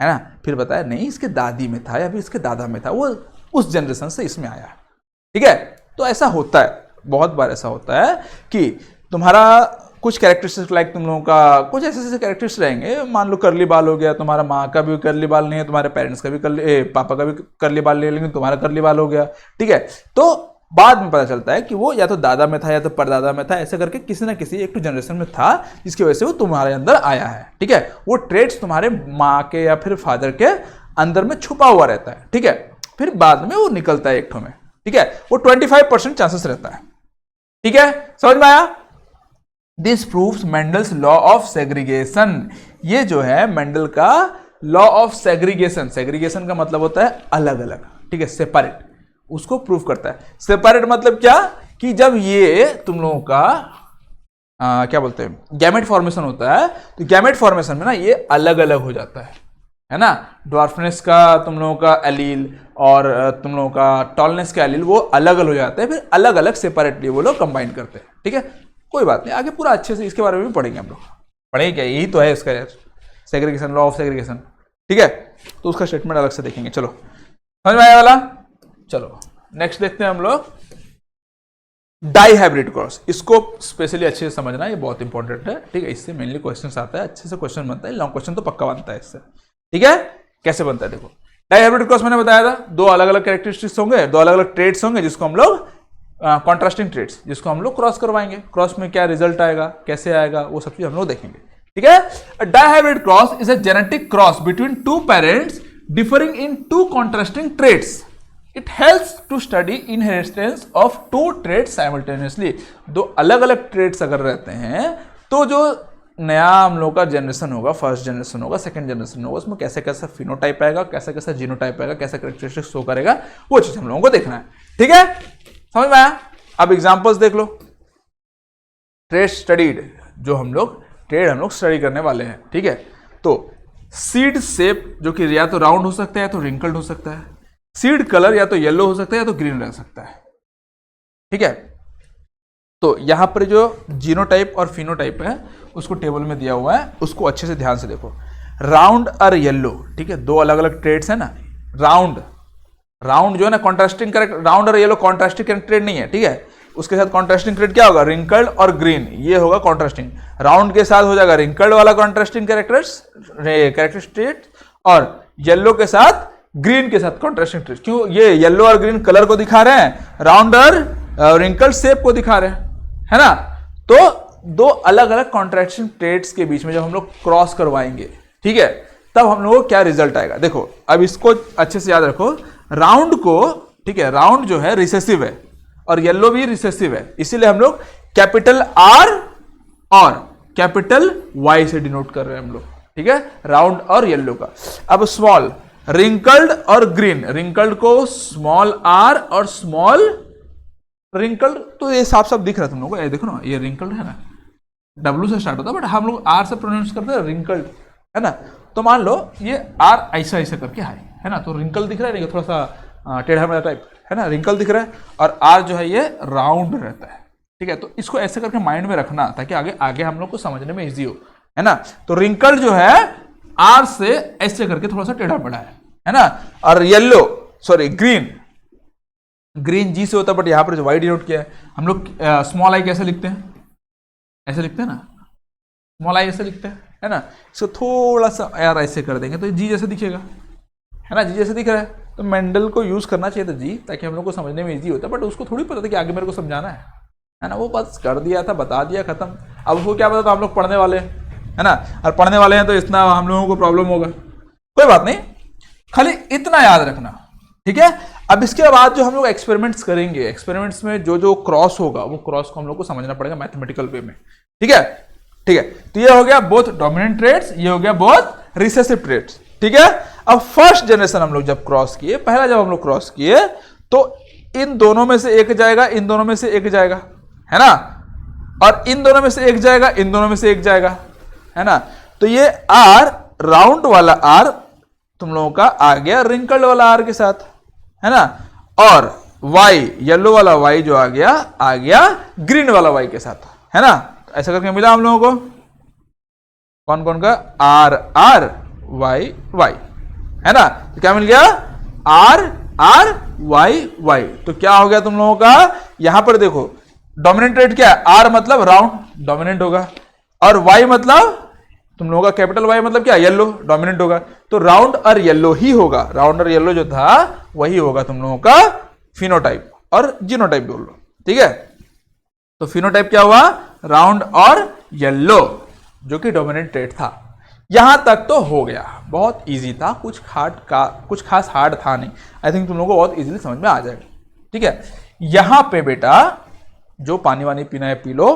ना। फिर बताया नहीं इसके दादी में था या फिर इसके दादा में था, वो उस जनरेशन से इसमें आया, ठीक है। तो ऐसा होता है, बहुत बार ऐसा होता है कि तुम्हारा कुछ कैरेक्टरिस्टिक्स लाइक तुम लोगों का कुछ ऐसे ऐसे कैरेक्टरिस्टिक्स रहेंगे, मान लो करली बाल हो गया, तुम्हारा माँ का भी करली बाल नहीं है, तुम्हारे पेरेंट्स का भी पापा का भी करली बाल नहीं है, लेकिन तुम्हारा करली बाल हो गया, ठीक है। तो बाद में पता चलता है कि वो या तो दादा में था या तो परदादा में था, ऐसे करके किसी ना किसी एक जनरेशन में था जिसकी वजह से वो तुम्हारे अंदर आया है, ठीक है। वो ट्रेड्स तुम्हारे माँ के या फिर फादर के अंदर में छुपा हुआ रहता है, ठीक है। फिर बाद में वो निकलता है एक ठो में, ठीक है। वो 25% चांसेस रहता है। ठीक है, समझ में आया? This proves Mendel's law of segregation. ये जो है मेंडल का लॉ ऑफ सेग्रीगेशन, सेग्रीगेशन का मतलब होता है अलग अलग, ठीक है, सेपरेट, उसको प्रूव करता है। सेपरेट मतलब क्या, कि जब ये तुम लोगों का क्या बोलते हैं, गैमेट फॉर्मेशन होता है, तो गैमेट फॉर्मेशन में ना ये अलग अलग हो जाता है ना। ड्वार्फनेस का तुम लोगों का एलील और तुम लोगों का टॉलनेस का एलील वो अलग अलग हो जाते हैं, फिर अलग अलग सेपरेटली वो लोग कंबाइन करते हैं, ठीक है। कोई बात नहीं, आगे पूरा अच्छे से इसके बारे में भी पढ़ेंगे हम लोग, पढ़ेंगे क्या, यही तो है इसका यार, सेग्रीगेशन, लॉ ऑफ सेग्रीगेशन, ठीक है। तो उसका स्टेटमेंट अलग से देखेंगे। चलो समझ में आया वाला। चलो नेक्स्ट देखते हैं हम लोग डाई हाइब्रिड क्रॉस। इसको स्पेशली अच्छे से समझना, ये बहुत इंपॉर्टेंट है, ठीक है। इससे मेनली क्वेश्चन आता है, अच्छे से क्वेश्चन बनता है, लॉन्ग क्वेश्चन तो पक्का बनता है इससे, ठीक है। कैसे बनता है देखो, डाई हाइब्रिड क्रॉस मैंने बताया था, दो अलग अलग कैरेक्टरिस्टिक्स होंगे, दो अलग अलग ट्रेड्स होंगे, जिसको हम लोग कॉन्ट्रास्टिंग ट्रेड्स, जिसको हम लोग क्रॉस करवाएंगे। क्रॉस में क्या रिजल्ट आएगा, कैसे आएगा, वो सब चीज हम लोग देखेंगे, ठीक है। Dihybrid cross is a genetic cross between two parents differing in two contrasting traits. It helps to study inheritance of two traits simultaneously. दो अलग अलग ट्रेड्स अगर रहते हैं तो जो नया हम लोग का जनरेशन होगा, फर्स्ट जनरेशन होगा, सेकंड जनरेशन होगा, उसमें कैसे कैसा फिनोटाइप आएगा, कैसा कैसा जीनोटाइप आएगा, कैसा कैरेक्टरिस्टिक्स शो करेगा, वो चीज हम लोगों को देखना है, ठीक है। समझ में आया? अब एग्जांपल्स देख लो। ट्रेड स्टडीड, जो हम लोग ट्रेड हम लोग स्टडी करने वाले हैं, ठीक है। तो सीड शेप, जो कि या तो राउंड हो सकता है या तो रिंकल्ड हो सकता है। सीड कलर या तो येलो हो सकता है या तो ग्रीन रह सकता है, ठीक है। तो यहां पर जो जीनोटाइप और फिनोटाइप है उसको टेबल में दिया हुआ है, उसको अच्छे से ध्यान से देखो। राउंड और येलो, ठीक है, दो अलग अलग ट्रेड्स है ना। राउंड जो है ना कॉन्ट्रास्टिंग करेक्ट, राउंड और येलो कॉन्ट्रास्टिंग ट्रेड नहीं है, ठीक है। उसके साथ कॉन्ट्रास्टिंग ट्रेड क्या होगा, रिंकल्ड और ग्रीन, ये होगा कॉन्ट्रास्टिंग। राउंड के साथ हो जाएगा रिंकल्ड वाला कॉन्ट्रास्टिंग कैरेक्टरिस्टिक, और येलो के साथ ग्रीन के साथ कॉन्ट्रास्टिंग ट्रेड। क्यों, ये येलो और ग्रीन कलर को दिखा रहे हैं, राउंड और रिंकल्ड शेप को दिखा रहे हैं, है ना। तो दो अलग अलग कॉन्ट्रास्टिंग ट्रेड्स के बीच में जब हम लोग क्रॉस करवाएंगे, ठीक है, तब हम लोगों को क्या रिजल्ट आएगा। देखो अब इसको अच्छे से याद रखो। राउंड को, ठीक है, राउंड जो है रिसेसिव है और येलो भी रिसेसिव है, इसीलिए हम लोग कैपिटल आर और कैपिटल वाई से डिनोट कर रहे हैं हम लोग, ठीक है, राउंड और येलो का। अब स्मॉल रिंकल्ड और ग्रीन, रिंकल्ड को स्मॉल आर और स्मॉल रिंकल्ड, तो ये साफ साफ दिख रहा है तुम लोगों को, ये देखो ना, ये रिंकल्ड है ना, डब्ल्यू से स्टार्ट होता है बट हम लोग आर से प्रोनाउंस करते हैं रिंकल्ड, है ना। तो मान लो ये आर ऐसा ऐसा करके है ना, तो रिंकल दिख रहा है, थोड़ा सा टेढ़ा मेढ़ा टाइप, है ना, रिंकल दिख रहा है, और आर जो है ये राउंड रहता है, ठीक है। तो इसको ऐसे करके माइंड में रखना ताकि आगे आगे हम लोग को समझने में इजी हो, है ना। तो रिंकल जो है आर से ऐसे करके थोड़ा सा टेढ़ा मेढ़ा है ना। और येलो, सॉरी ग्रीन जी से होता है, बट यहां पर जो वाई डिनोट किया है हम लोग, स्मॉल आई कैसे लिखते हैं, ऐसे लिखते हैं ना, स्मॉल आई ऐसे लिखते हैं, है ना। इसको थोड़ा सा यार ऐसे कर देंगे तो जी जैसे दिखेगा, है ना, जी जैसे दिख रहा है। तो मेंडल को यूज करना चाहिए था जी, ताकि हम लोग को समझने में इजी होता, बट उसको थोड़ी पता था कि आगे मेरे को समझाना है ना। वो बस कर दिया था, बता दिया, खत्म। अब उसको क्या पता था हम लोग पढ़ने वाले हैं, है ना, और पढ़ने वाले हैं तो इतना हम लोगों को प्रॉब्लम होगा। कोई बात नहीं, खाली इतना याद रखना, ठीक है। अब इसके बाद जो हम लोग एक्सपेरिमेंट्स करेंगे, एक्सपेरिमेंट्स में जो जो क्रॉस होगा वो क्रॉस को हम लोग को समझना पड़ेगा मैथमेटिकल वे में, ठीक है, ठीक है। तो ये हो गया बोथ डोमिनेंट ट्रेड्स, ये हो गया बोथ रिसेसिव ट्रेड्स, ठीक है। अब फर्स्ट जनरेशन हम लोग जब क्रॉस किए, पहला जब हम लोग क्रॉस किए, तो इन दोनों में से एक जाएगा, इन दोनों में से एक जाएगा, है ना, और इन दोनों में से एक जाएगा, इन दोनों में से एक जाएगा, है ना। तो ये आर, राउंड वाला आर तुम लोगों का आ गया रिंकल्ड वाला आर के साथ, है ना, और वाई, येलो वाला वाई जो आ गया ग्रीन वाला वाई के साथ, है ना। ऐसा करके मिला हम लोगों को कौन कौन का, आर आर वाई वाई, है ना। तो क्या मिल गया, आर आर वाई वाई। तो क्या हो गया तुम लोगों का, यहां पर देखो डोमिनेंट ट्रेड क्या है, आर मतलब राउंड डोमिनेंट होगा, और वाई मतलब तुम लोगों का कैपिटल वाई मतलब क्या, येलो डोमिनेंट होगा। तो राउंड और येलो ही होगा, राउंड और येलो जो था वही होगा तुम लोगों का फिनोटाइप और जीनोटाइप बोल लो, ठीक है। तो फिनोटाइप क्या हुआ, राउंड और येलो, जो कि डोमिनेंट ट्रेड था। यहां तक तो हो गया, बहुत इजी था, कुछ खास हार्ड था नहीं। आई थिंक तुम लोगों को बहुत इजीली समझ में आ जाएगा, ठीक है। यहां पे बेटा जो पानी वानी पीना है पी लो,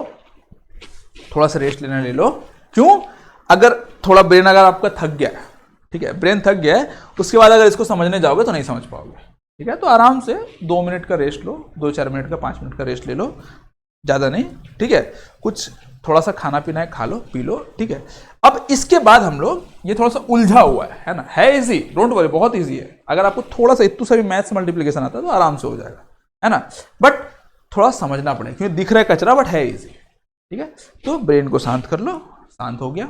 थोड़ा सा रेस्ट लेना ले लो। क्यों? अगर थोड़ा ब्रेन अगर आपका थक गया है, ठीक है, ब्रेन थक गया है, उसके बाद अगर इसको समझने जाओगे तो नहीं समझ पाओगे, ठीक है। तो आराम से 2 मिनट का रेस्ट लो, 2-4 मिनट का, 5 मिनट का रेस्ट ले लो, ज़्यादा नहीं, ठीक है। कुछ थोड़ा सा खाना पीना है, खा लो, पी लो, ठीक है। अब इसके बाद हम लोग, ये थोड़ा सा उलझा हुआ है ना, है इजी, डोंट वरी, बहुत इजी है। अगर आपको थोड़ा सा इतू सा भी मैथ्स मल्टीप्लिकेशन आता है तो आराम से हो जाएगा, है ना, बट थोड़ा समझना पड़ेगा क्योंकि दिख रहा है कचरा, बट है इजी, ठीक है। तो ब्रेन को शांत कर लो, शांत हो गया।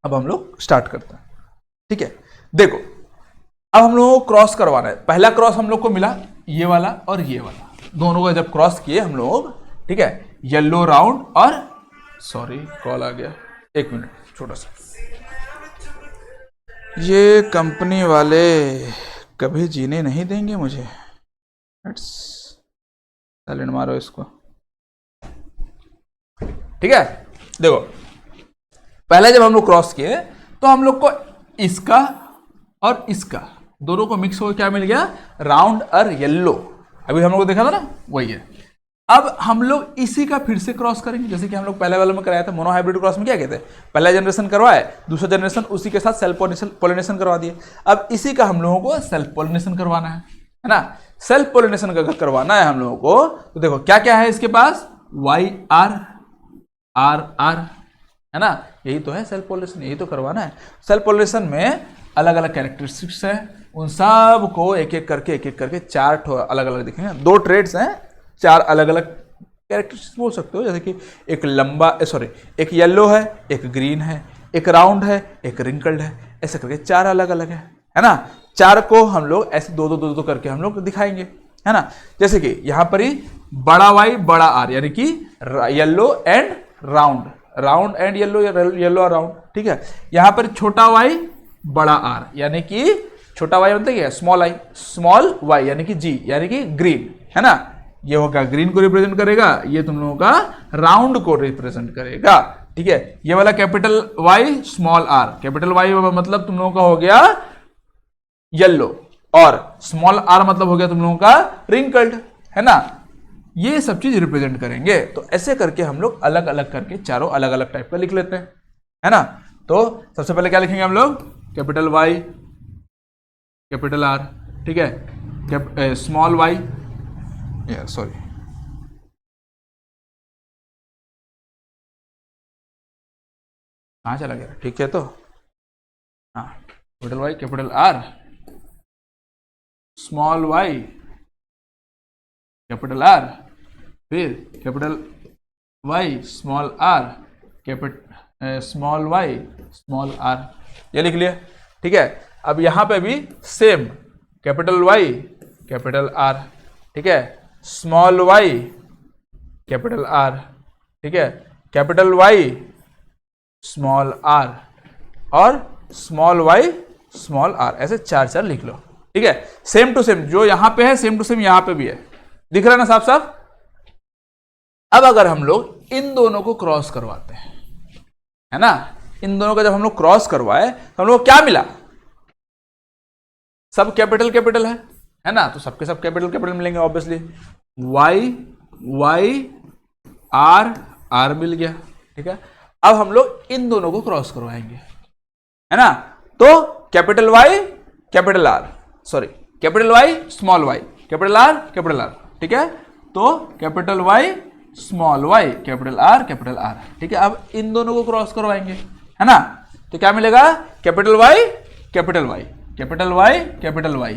अब हम लोग स्टार्ट करते हैं, ठीक है। देखो, अब हम लोगों को क्रॉस करवाना है। पहला क्रॉस हम लोग को मिला ये वाला और ये वाला, दोनों को जब क्रॉस किए हम लोग, ठीक है, येलो राउंड और, सॉरी कॉल आ गया, 1 मिनट छोटा सा, ये कंपनी वाले कभी जीने नहीं देंगे मुझे। साइलेंट मारो इसको, ठीक है। देखो, पहले जब हम लोग क्रॉस किए तो हम लोग को इसका और इसका दोनों को मिक्स होकर क्या मिल गया? राउंड और येलो। अभी हम लोग को देखा था ना, वही है। अब हम लोग इसी का फिर से क्रॉस करेंगे, जैसे कि हम लोग पहले वाले में कराया था। मोनोहाइब्रिड क्रॉस में क्या कहते हैं? पहला जनरेशन करवाए, दूसरा जनरेशन उसी के साथ सेल्फ पोलिनेशन करवा दिए। अब इसी का हम लोगों को सेल्फ पोलिनेशन करवाना है ना। सेल्फ पोलिनेशन का करवाना है हम लोगों को, तो देखो क्या क्या है इसके पास, वाई आर आर आर, है ना, यही तो है सेल्फ पोलिनेशन, यही तो करवाना है। सेल्फ पोलिनेशन में अलग अलग कैरेक्टरिस्टिक्स है, उन सब को एक एक करके 4 अलग अलग दिखेंगे। 2 ट्रेड्स हैं, 4 अलग अलग कैरेक्टरिस्टिक्स बोल सकते हो। जैसे कि एक लंबा, सॉरी, एक येलो है, एक ग्रीन है, एक राउंड है, एक रिंकल्ड है, ऐसे करके 4 अलग अलग है ना। 4 को हम लोग ऐसे दो करके हम लोग दिखाएंगे, है ना। जैसे कि यहाँ पर ही बड़ा वाई बड़ा आर, यानी कि yellow and round, round and yellow, yellow और राउंड, ठीक है। यहाँ पर छोटा वाई बड़ा आर, यानी कि छोटा वाई मतलब क्या? स्मॉल आई, स्मॉल वाई यानी कि जी, यानी कि ग्रीन, है ना। ये होगा ग्रीन को रिप्रेजेंट करेगा, ये तुम लोगों का राउंड को रिप्रेजेंट करेगा, ठीक है। ये वाला capital Y small R, capital Y मतलब तुम लोगों का हो गया येलो, और स्मॉल आर मतलब हो गया तुम लोगों का रिंकल्ड, है ना। ये सब चीज रिप्रेजेंट करेंगे। तो ऐसे करके हम लोग अलग अलग करके चारों अलग अलग टाइप का लिख लेते हैं, है ना। तो सबसे पहले क्या लिखेंगे हम लोग? कैपिटल वाई, कैपिटल आर, ठीक है, स्मॉल वाई, सॉरी, कहाँ चला गया? ठीक है, तो हाँ, capital Y, capital R, small Y, capital R, फिर capital Y, small R, capital small Y, small R, ये लिख लिया, ठीक है। अब यहां पे भी same, capital Y, capital R, ठीक है, स्मॉल वाई, कैपिटल आर, ठीक है, कैपिटल वाई, स्मॉल आर, और स्मॉल वाई, स्मॉल आर, ऐसे 4 लिख लो, ठीक है। सेम टू सेम जो यहां पे है, सेम टू सेम यहां पे भी है, दिख रहा है ना साफ साफ। अब अगर हम लोग इन दोनों को क्रॉस करवाते हैं, है ना, इन दोनों का जब हम लोग क्रॉस करवाए तो हम लोग क्या मिला? सब कैपिटल कैपिटल है ना, तो सबके सब कैपिटल कैपिटल मिलेंगे obviously. Y Y R R मिल गया, ठीक है। अब हम लोग इन दोनों को क्रॉस करवाएंगे, है ना। तो capital Y capital R, sorry, capital Y small Y, capital R, ठीक है। तो capital Y small Y, capital R, ठीक है। अब इन दोनों को क्रॉस करवाएंगे, है ना। तो क्या मिलेगा? Capital Y capital Y, capital Y capital Y,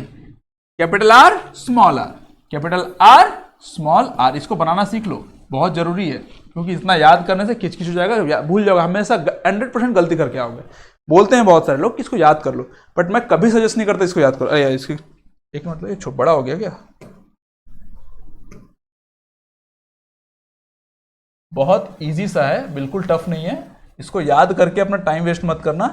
capital R small R, capital R small R. इसको बनाना सीख लो, बहुत जरूरी है, क्योंकि इतना याद करने से किचकिच हो जाएगा, भूल जाओगे, हमेशा 100% गलती करके आओगे। बोलते हैं बहुत सारे लोग कि इसको याद कर लो, बट मैं कभी सजेस्ट नहीं करता इसको याद करो। अरे इसकी एक मतलब ये बड़ा हो गया क्या? बहुत इजी सा है, बिल्कुल टफ नहीं है। इसको याद करके अपना टाइम वेस्ट मत करना।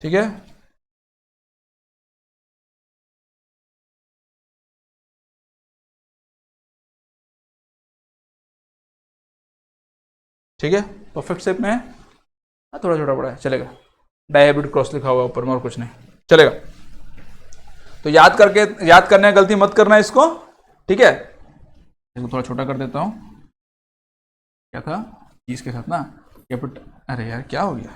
ठीक है, ठीक है, परफेक्ट शेप में है। थोड़ा छोटा बड़ा है, चलेगा। डायहाइब्रिड क्रॉस लिखा हुआ ऊपर में और कुछ नहीं, चलेगा। तो याद करने की गलती मत करना इसको, ठीक है। इसको थोड़ा छोटा कर देता हूं, क्या था चीज के साथ ना कैपिटल, अरे यार क्या हो गया,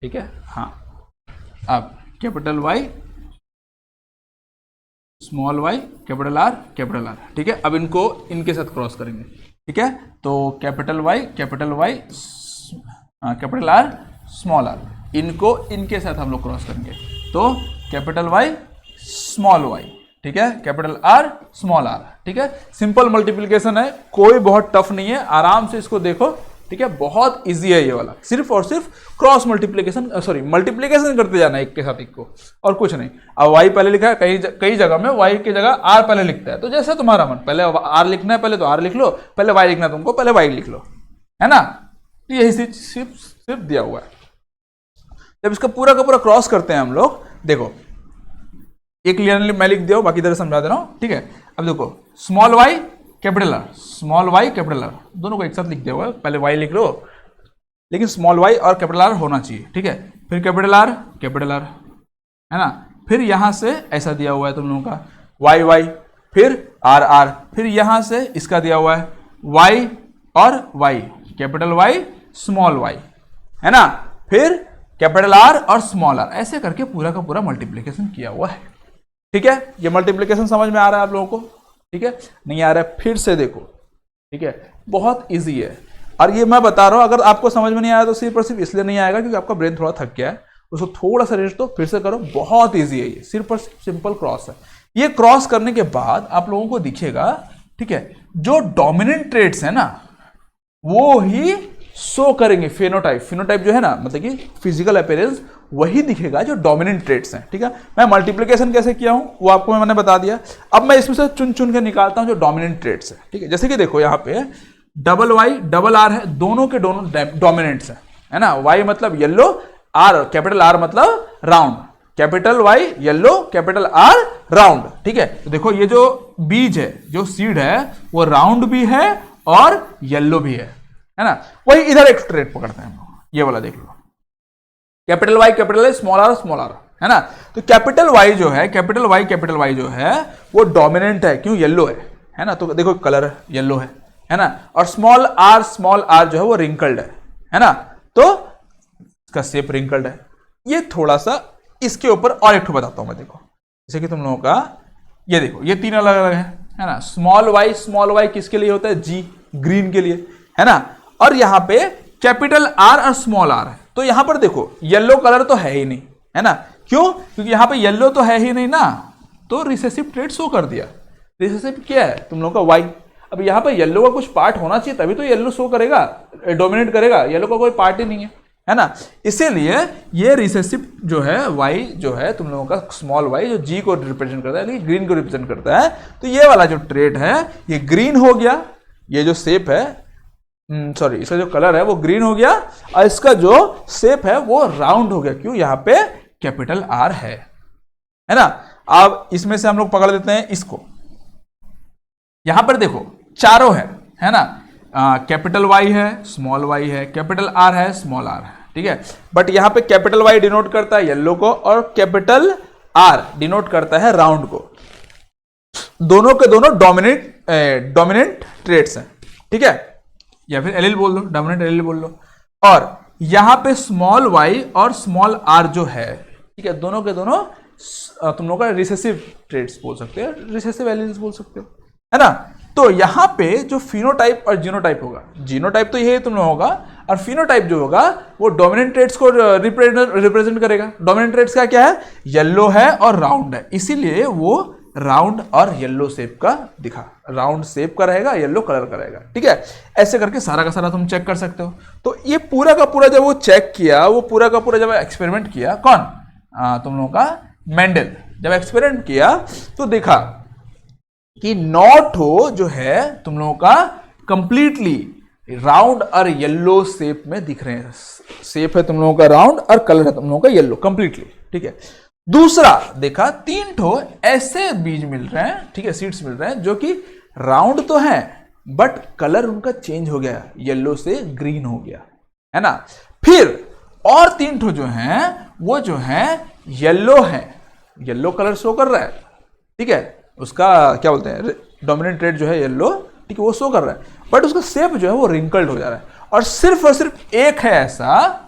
ठीक है। हाँ, अब capital Y small Y capital R, ठीक है। अब इनको इनके साथ क्रॉस करेंगे, ठीक है। तो capital Y capital R small R, इनको इनके साथ हम लोग क्रॉस करेंगे, तो कैपिटल वाई स्मॉल वाई, ठीक है, कैपिटल आर स्मॉल आर, ठीक है। सिंपल मल्टीप्लिकेशन है, कोई बहुत टफ नहीं है, आराम से इसको देखो, ठीक है। बहुत इजी है ये वाला, सिर्फ और सिर्फ क्रॉस मल्टीप्लिकेशन, सॉरी मल्टीप्लिकेशन करते जाना एक के साथ एक को, और कुछ नहीं। अब वाई पहले लिखा है, कई जगह में वाई की जगह आर पहले लिखता है, तो जैसा तुम्हारा मन, पहले आर लिखना है पहले तो आर लिख लो, पहले वाई लिखना है तुमको पहले वाई लिख लो, है ना। यही सिर्फ दिया हुआ है। जब इसका पूरा का पूरा क्रॉस करते हैं हम लोग, देखो एक क्लियरली मैं लिख दिया हूं, बाकी तरह समझा दे रहा हूं, ठीक है। अब देखो small Y capital R, small Y capital R, दोनों को एक साथ लिख दिया हुआ है, पहले वाई लिख लो, लेकिन स्मॉल वाई और कैपिटल आर होना चाहिए, ठीक है। फिर कैपिटल आर, है ना। फिर यहां से ऐसा दिया हुआ है तुम लोगों का वाई वाई, फिर आर आर, फिर यहां से इसका दिया हुआ है वाई और Y, capital Y small Y, है ना। फिर कैपिटल आर और स्मॉल आर, ऐसे करके पूरा का पूरा मल्टीप्लिकेशन किया हुआ है, ठीक है। ये मल्टीप्लिकेशन समझ में आ रहा है आप लोगों को, ठीक है। नहीं आ रहा है फिर से देखो, ठीक है, बहुत इजी है। और ये मैं बता रहा हूं, अगर आपको समझ में नहीं आया तो सिर्फ और सिर्फ इसलिए नहीं आएगा क्योंकि आपका ब्रेन थोड़ा थक गया है, उसको थोड़ा सा रेस्ट दो, फिर से करो, बहुत इजी है ये, सिर्फ और सिर्फ सिंपल क्रॉस है। ये क्रॉस करने के बाद आप लोगों को दिखेगा, ठीक है, जो डोमिनेंट ट्रेड्स है ना वो ही शो करेंगे, फिनोटाइप जो है ना, मतलब कि फिजिकल अपीयरेंस, वही दिखेगा जो डोमिनेंट ट्रेड्स हैं, ठीक है। मैं मल्टीप्लिकेशन कैसे किया हूं वो आपको मैंने बता दिया। अब मैं इसमें से चुन चुन के निकालता हूं जो डोमिनेंट ट्रेड्स है, ठीक है। जैसे कि देखो यहाँ पे डबल वाई डबल आर है, दोनों के दोनों डोमिनेंट्स है ना। वाई मतलब येलो, आर कैपिटल आर मतलब round, capital Y yellow capital R round, ठीक है। तो देखो ये जो बीज है, जो सीड है, वो राउंड भी है और येलो भी है ना। वही इधर एक ट्रेड पकड़ते हैं हम लोग, ये वाला देख लो, कैपिटल वाई स्मॉल आर, है ना। तो कैपिटल वाई जो है वो डोमिनेंट है, क्यों, येलो है ना। तो देखो कलर येलो है ना। और स्मॉल आर जो है वो रिंकल्ड है ना। तो इसका शेप रिंकल्ड है। ये थोड़ा सा इसके ऊपर और एक बताता हूं मैं, देखो जैसे कि तुम लोगों का ये देखो, ये तीन अलग अलग है ना। स्मॉल वाई किसके लिए होता है, जी, ग्रीन के लिए, है ना। और यहां पे कैपिटल आर और स्मॉल आर है, तो यहां पर देखो येलो कलर तो है ही नहीं, है ना। क्यों, क्योंकि यहां पे येलो तो है ही नहीं ना, तो रिसेसिव ट्रेड शो कर दिया। रिसेसिव क्या है तुम लोगों का वाई। अब यहां पे येलो का कुछ पार्ट होना चाहिए तभी तो येलो शो करेगा, डोमिनेट करेगा, येलो का कोई पार्ट ही नहीं है ना। इसीलिए ये रिसेसिव जो है वाई जो है तुम लोगों का स्मॉल वाई, जो जी को रिप्रेजेंट करता है, लेकिन ग्रीन को रिप्रेजेंट करता है, तो ये वाला जो ट्रेड है ये ग्रीन हो गया, ये जो शेप है, सॉरी इसका जो कलर है वो ग्रीन हो गया, और इसका जो शेप है वो राउंड हो गया, क्यों, यहां पे कैपिटल आर है ना। अब इसमें से हम लोग पकड़ लेते हैं इसको, यहां पर देखो चारों है ना। कैपिटल वाई है, स्मॉल वाई है, कैपिटल आर है, स्मॉल आर है, ठीक है। बट यहां पे कैपिटल वाई डिनोट करता है येलो को, और कैपिटल आर डिनोट करता है राउंड को। दोनों के दोनों डोमिनेंट ट्रेड्स हैं, ठीक है, या फिर एल बोल दो, डोमिनेंट एल बोल लो। और यहां पे स्मॉल वाई और स्मॉल आर जो है, ठीक है, दोनों के दोनों तुम लोग का रिसेसिव ट्रेड्स बोल सकते हो, रिसेसिव एलिमेंट्स बोल सकते हो, है ना। तो यहां पे जो फिनोटाइप और जीनोटाइप होगा, जीनोटाइप तो ये तुम लोग होगा, और फिनोटाइप जो होगा वो डोमिनेंट ट्रेड्स को रिप्रेजेंट करेगा। डोमिनेंट ट्रेड्स का क्या है, येलो है और राउंड है, इसीलिए वो राउंड और येलो शेप का दिखा, राउंड शेप का रहेगा, येलो कलर का रहेगा, ठीक है। ऐसे करके सारा का सारा तुम चेक कर सकते हो। तो ये पूरा का पूरा जब वो चेक किया, वो पूरा का पूरा जब एक्सपेरिमेंट किया, कौन, तुम लोगों का मेंडल, जब एक्सपेरिमेंट किया तो देखा कि नॉट हो जो है तुम लोगों का कंप्लीटली राउंड और येलो शेप में दिख रहे हैं। शेप है तुम लोगों का राउंड और कलर है तुम लोगों का येलो कंप्लीटली, ठीक है। दूसरा देखा 3 ठो ऐसे बीज मिल रहे हैं, ठीक है, सीड्स मिल रहे हैं जो कि राउंड तो हैं बट कलर उनका चेंज हो गया, येलो से ग्रीन हो गया, है ना। फिर और 3 ठो जो हैं वो जो हैं येलो हैं, येलो कलर शो कर रहा है, ठीक है, उसका क्या बोलते हैं डोमिनेंट ट्रेड जो है येलो, ठीक है, वो शो कर रहा है, बट उसका शेप जो है वो रिंकल्ड हो जा रहा है, और सिर्फ एक है ऐसा,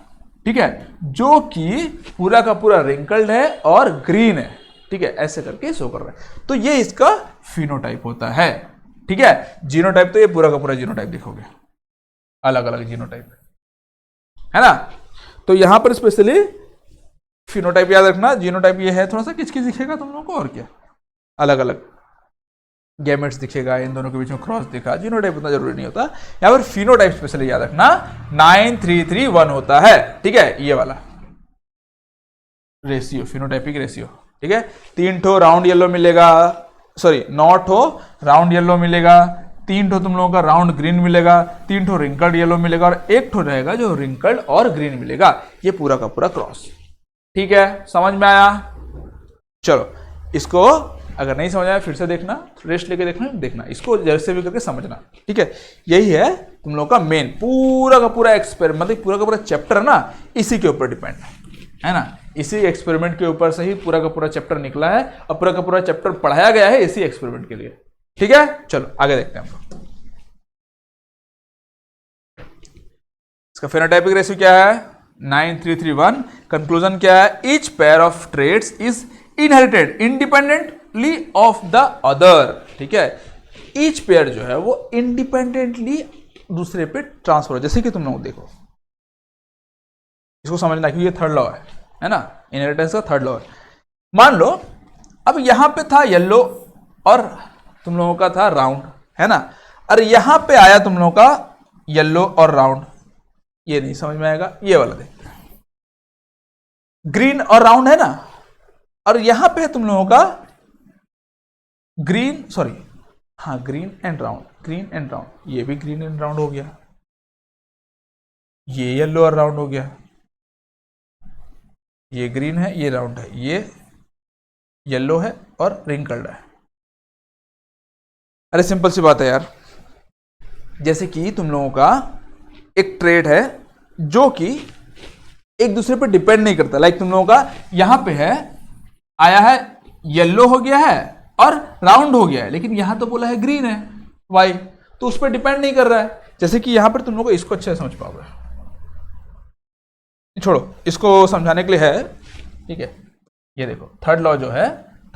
ठीक है, जो कि पूरा का पूरा रिंकल्ड है और ग्रीन है, ठीक है, ऐसे करके शो कर रहा है। तो ये इसका फिनोटाइप होता है, ठीक है। जीनोटाइप तो ये पूरा का पूरा जीनोटाइप लिखोगे, अलग अलग जीनोटाइप, है ना। तो यहां पर स्पेशली फिनोटाइप याद रखना, जीनोटाइप ये है थोड़ा सा किचकिच दिखेगा तुम लोगों को, और क्या अलग अलग गैमेट्स दिखेगा, इन दोनों के बीच में क्रॉस दिखा, जीनोटाइप उतना जरूरी नहीं होता। यहाँ पर फिनोटाइप स्पेशली याद रखना 9331 होता है, ठीक है, ये वाला रेशियो, फिनोटाइपिक रेशियो, ठीक है। 3 ठो राउंड येलो मिलेगा, सॉरी 9 ठो राउंड येलो मिलेगा, 3 ठो तुम लोगों का राउंड ग्रीन मिलेगा, 3 ठो रिंकल्ड येलो मिलेगा, और 1 ठो रहेगा जो रिंकल्ड और ग्रीन मिलेगा, ये पूरा का पूरा क्रॉस, ठीक है, समझ में आया। चलो इसको अगर नहीं समझ आया फिर से देखना, रेस्ट लेके देखना, इसको जैसे भी करके समझना, ठीक है। यही है तुम लोगों का मेन पूरा का पूरा एक्सपेरिमेंट, मतलब पूरा का पूरा चैप्टर ना इसी के ऊपर डिपेंड है ना, इसी एक्सपेरिमेंट के ऊपर से ही पूरा का पूरा चैप्टर निकला है, और पूरा का पूरा चैप्टर पढ़ाया गया है इसी एक्सपेरिमेंट के लिए, ठीक है। चलो आगे देखते हैं हम लोग। इसका फेनोटाइपिक रेशियो क्या है 9331। कंक्लूजन क्या है, each pair of traits is inherited independently of the other, ठीक है। ईच पेयर जो है वो इंडिपेंडेंटली दूसरे पे ट्रांसफर हो, जैसे कि तुम लोग देखो, इसको समझना क्योंकि ये थर्ड लॉ है ना, इनहेरिटेंस का थर्ड लॉ है। मान लो अब यहां पे था येलो और तुम लोगों का था राउंड, है ना, और यहां पे आया तुम लोगों का येलो और राउंड, ये नहीं समझ में आएगा, ये वाला देखते हैं, ग्रीन और राउंड है ना, और यहां पे है तुम लोगों का ग्रीन, सॉरी हाँ green and round, green and round, ये भी ग्रीन एंड राउंड हो गया, ये येलो और राउंड हो गया, ये ग्रीन है ये राउंड है, ये येलो है और रिंकल्ड है। अरे सिंपल सी बात है यार, जैसे कि तुम लोगों का एक ट्रेड है जो कि एक दूसरे पर डिपेंड नहीं करता, लाइक तुम लोगों का यहां पे है, आया है येलो हो गया है और राउंड हो गया है, लेकिन यहां तो बोला है ग्रीन है वाई, तो उस पर डिपेंड नहीं कर रहा है। जैसे कि यहां पर तुम लोग को इसको अच्छे से समझ पाओगे, छोड़ो इसको समझाने के लिए है, ठीक है, ये देखो थर्ड लॉ जो है,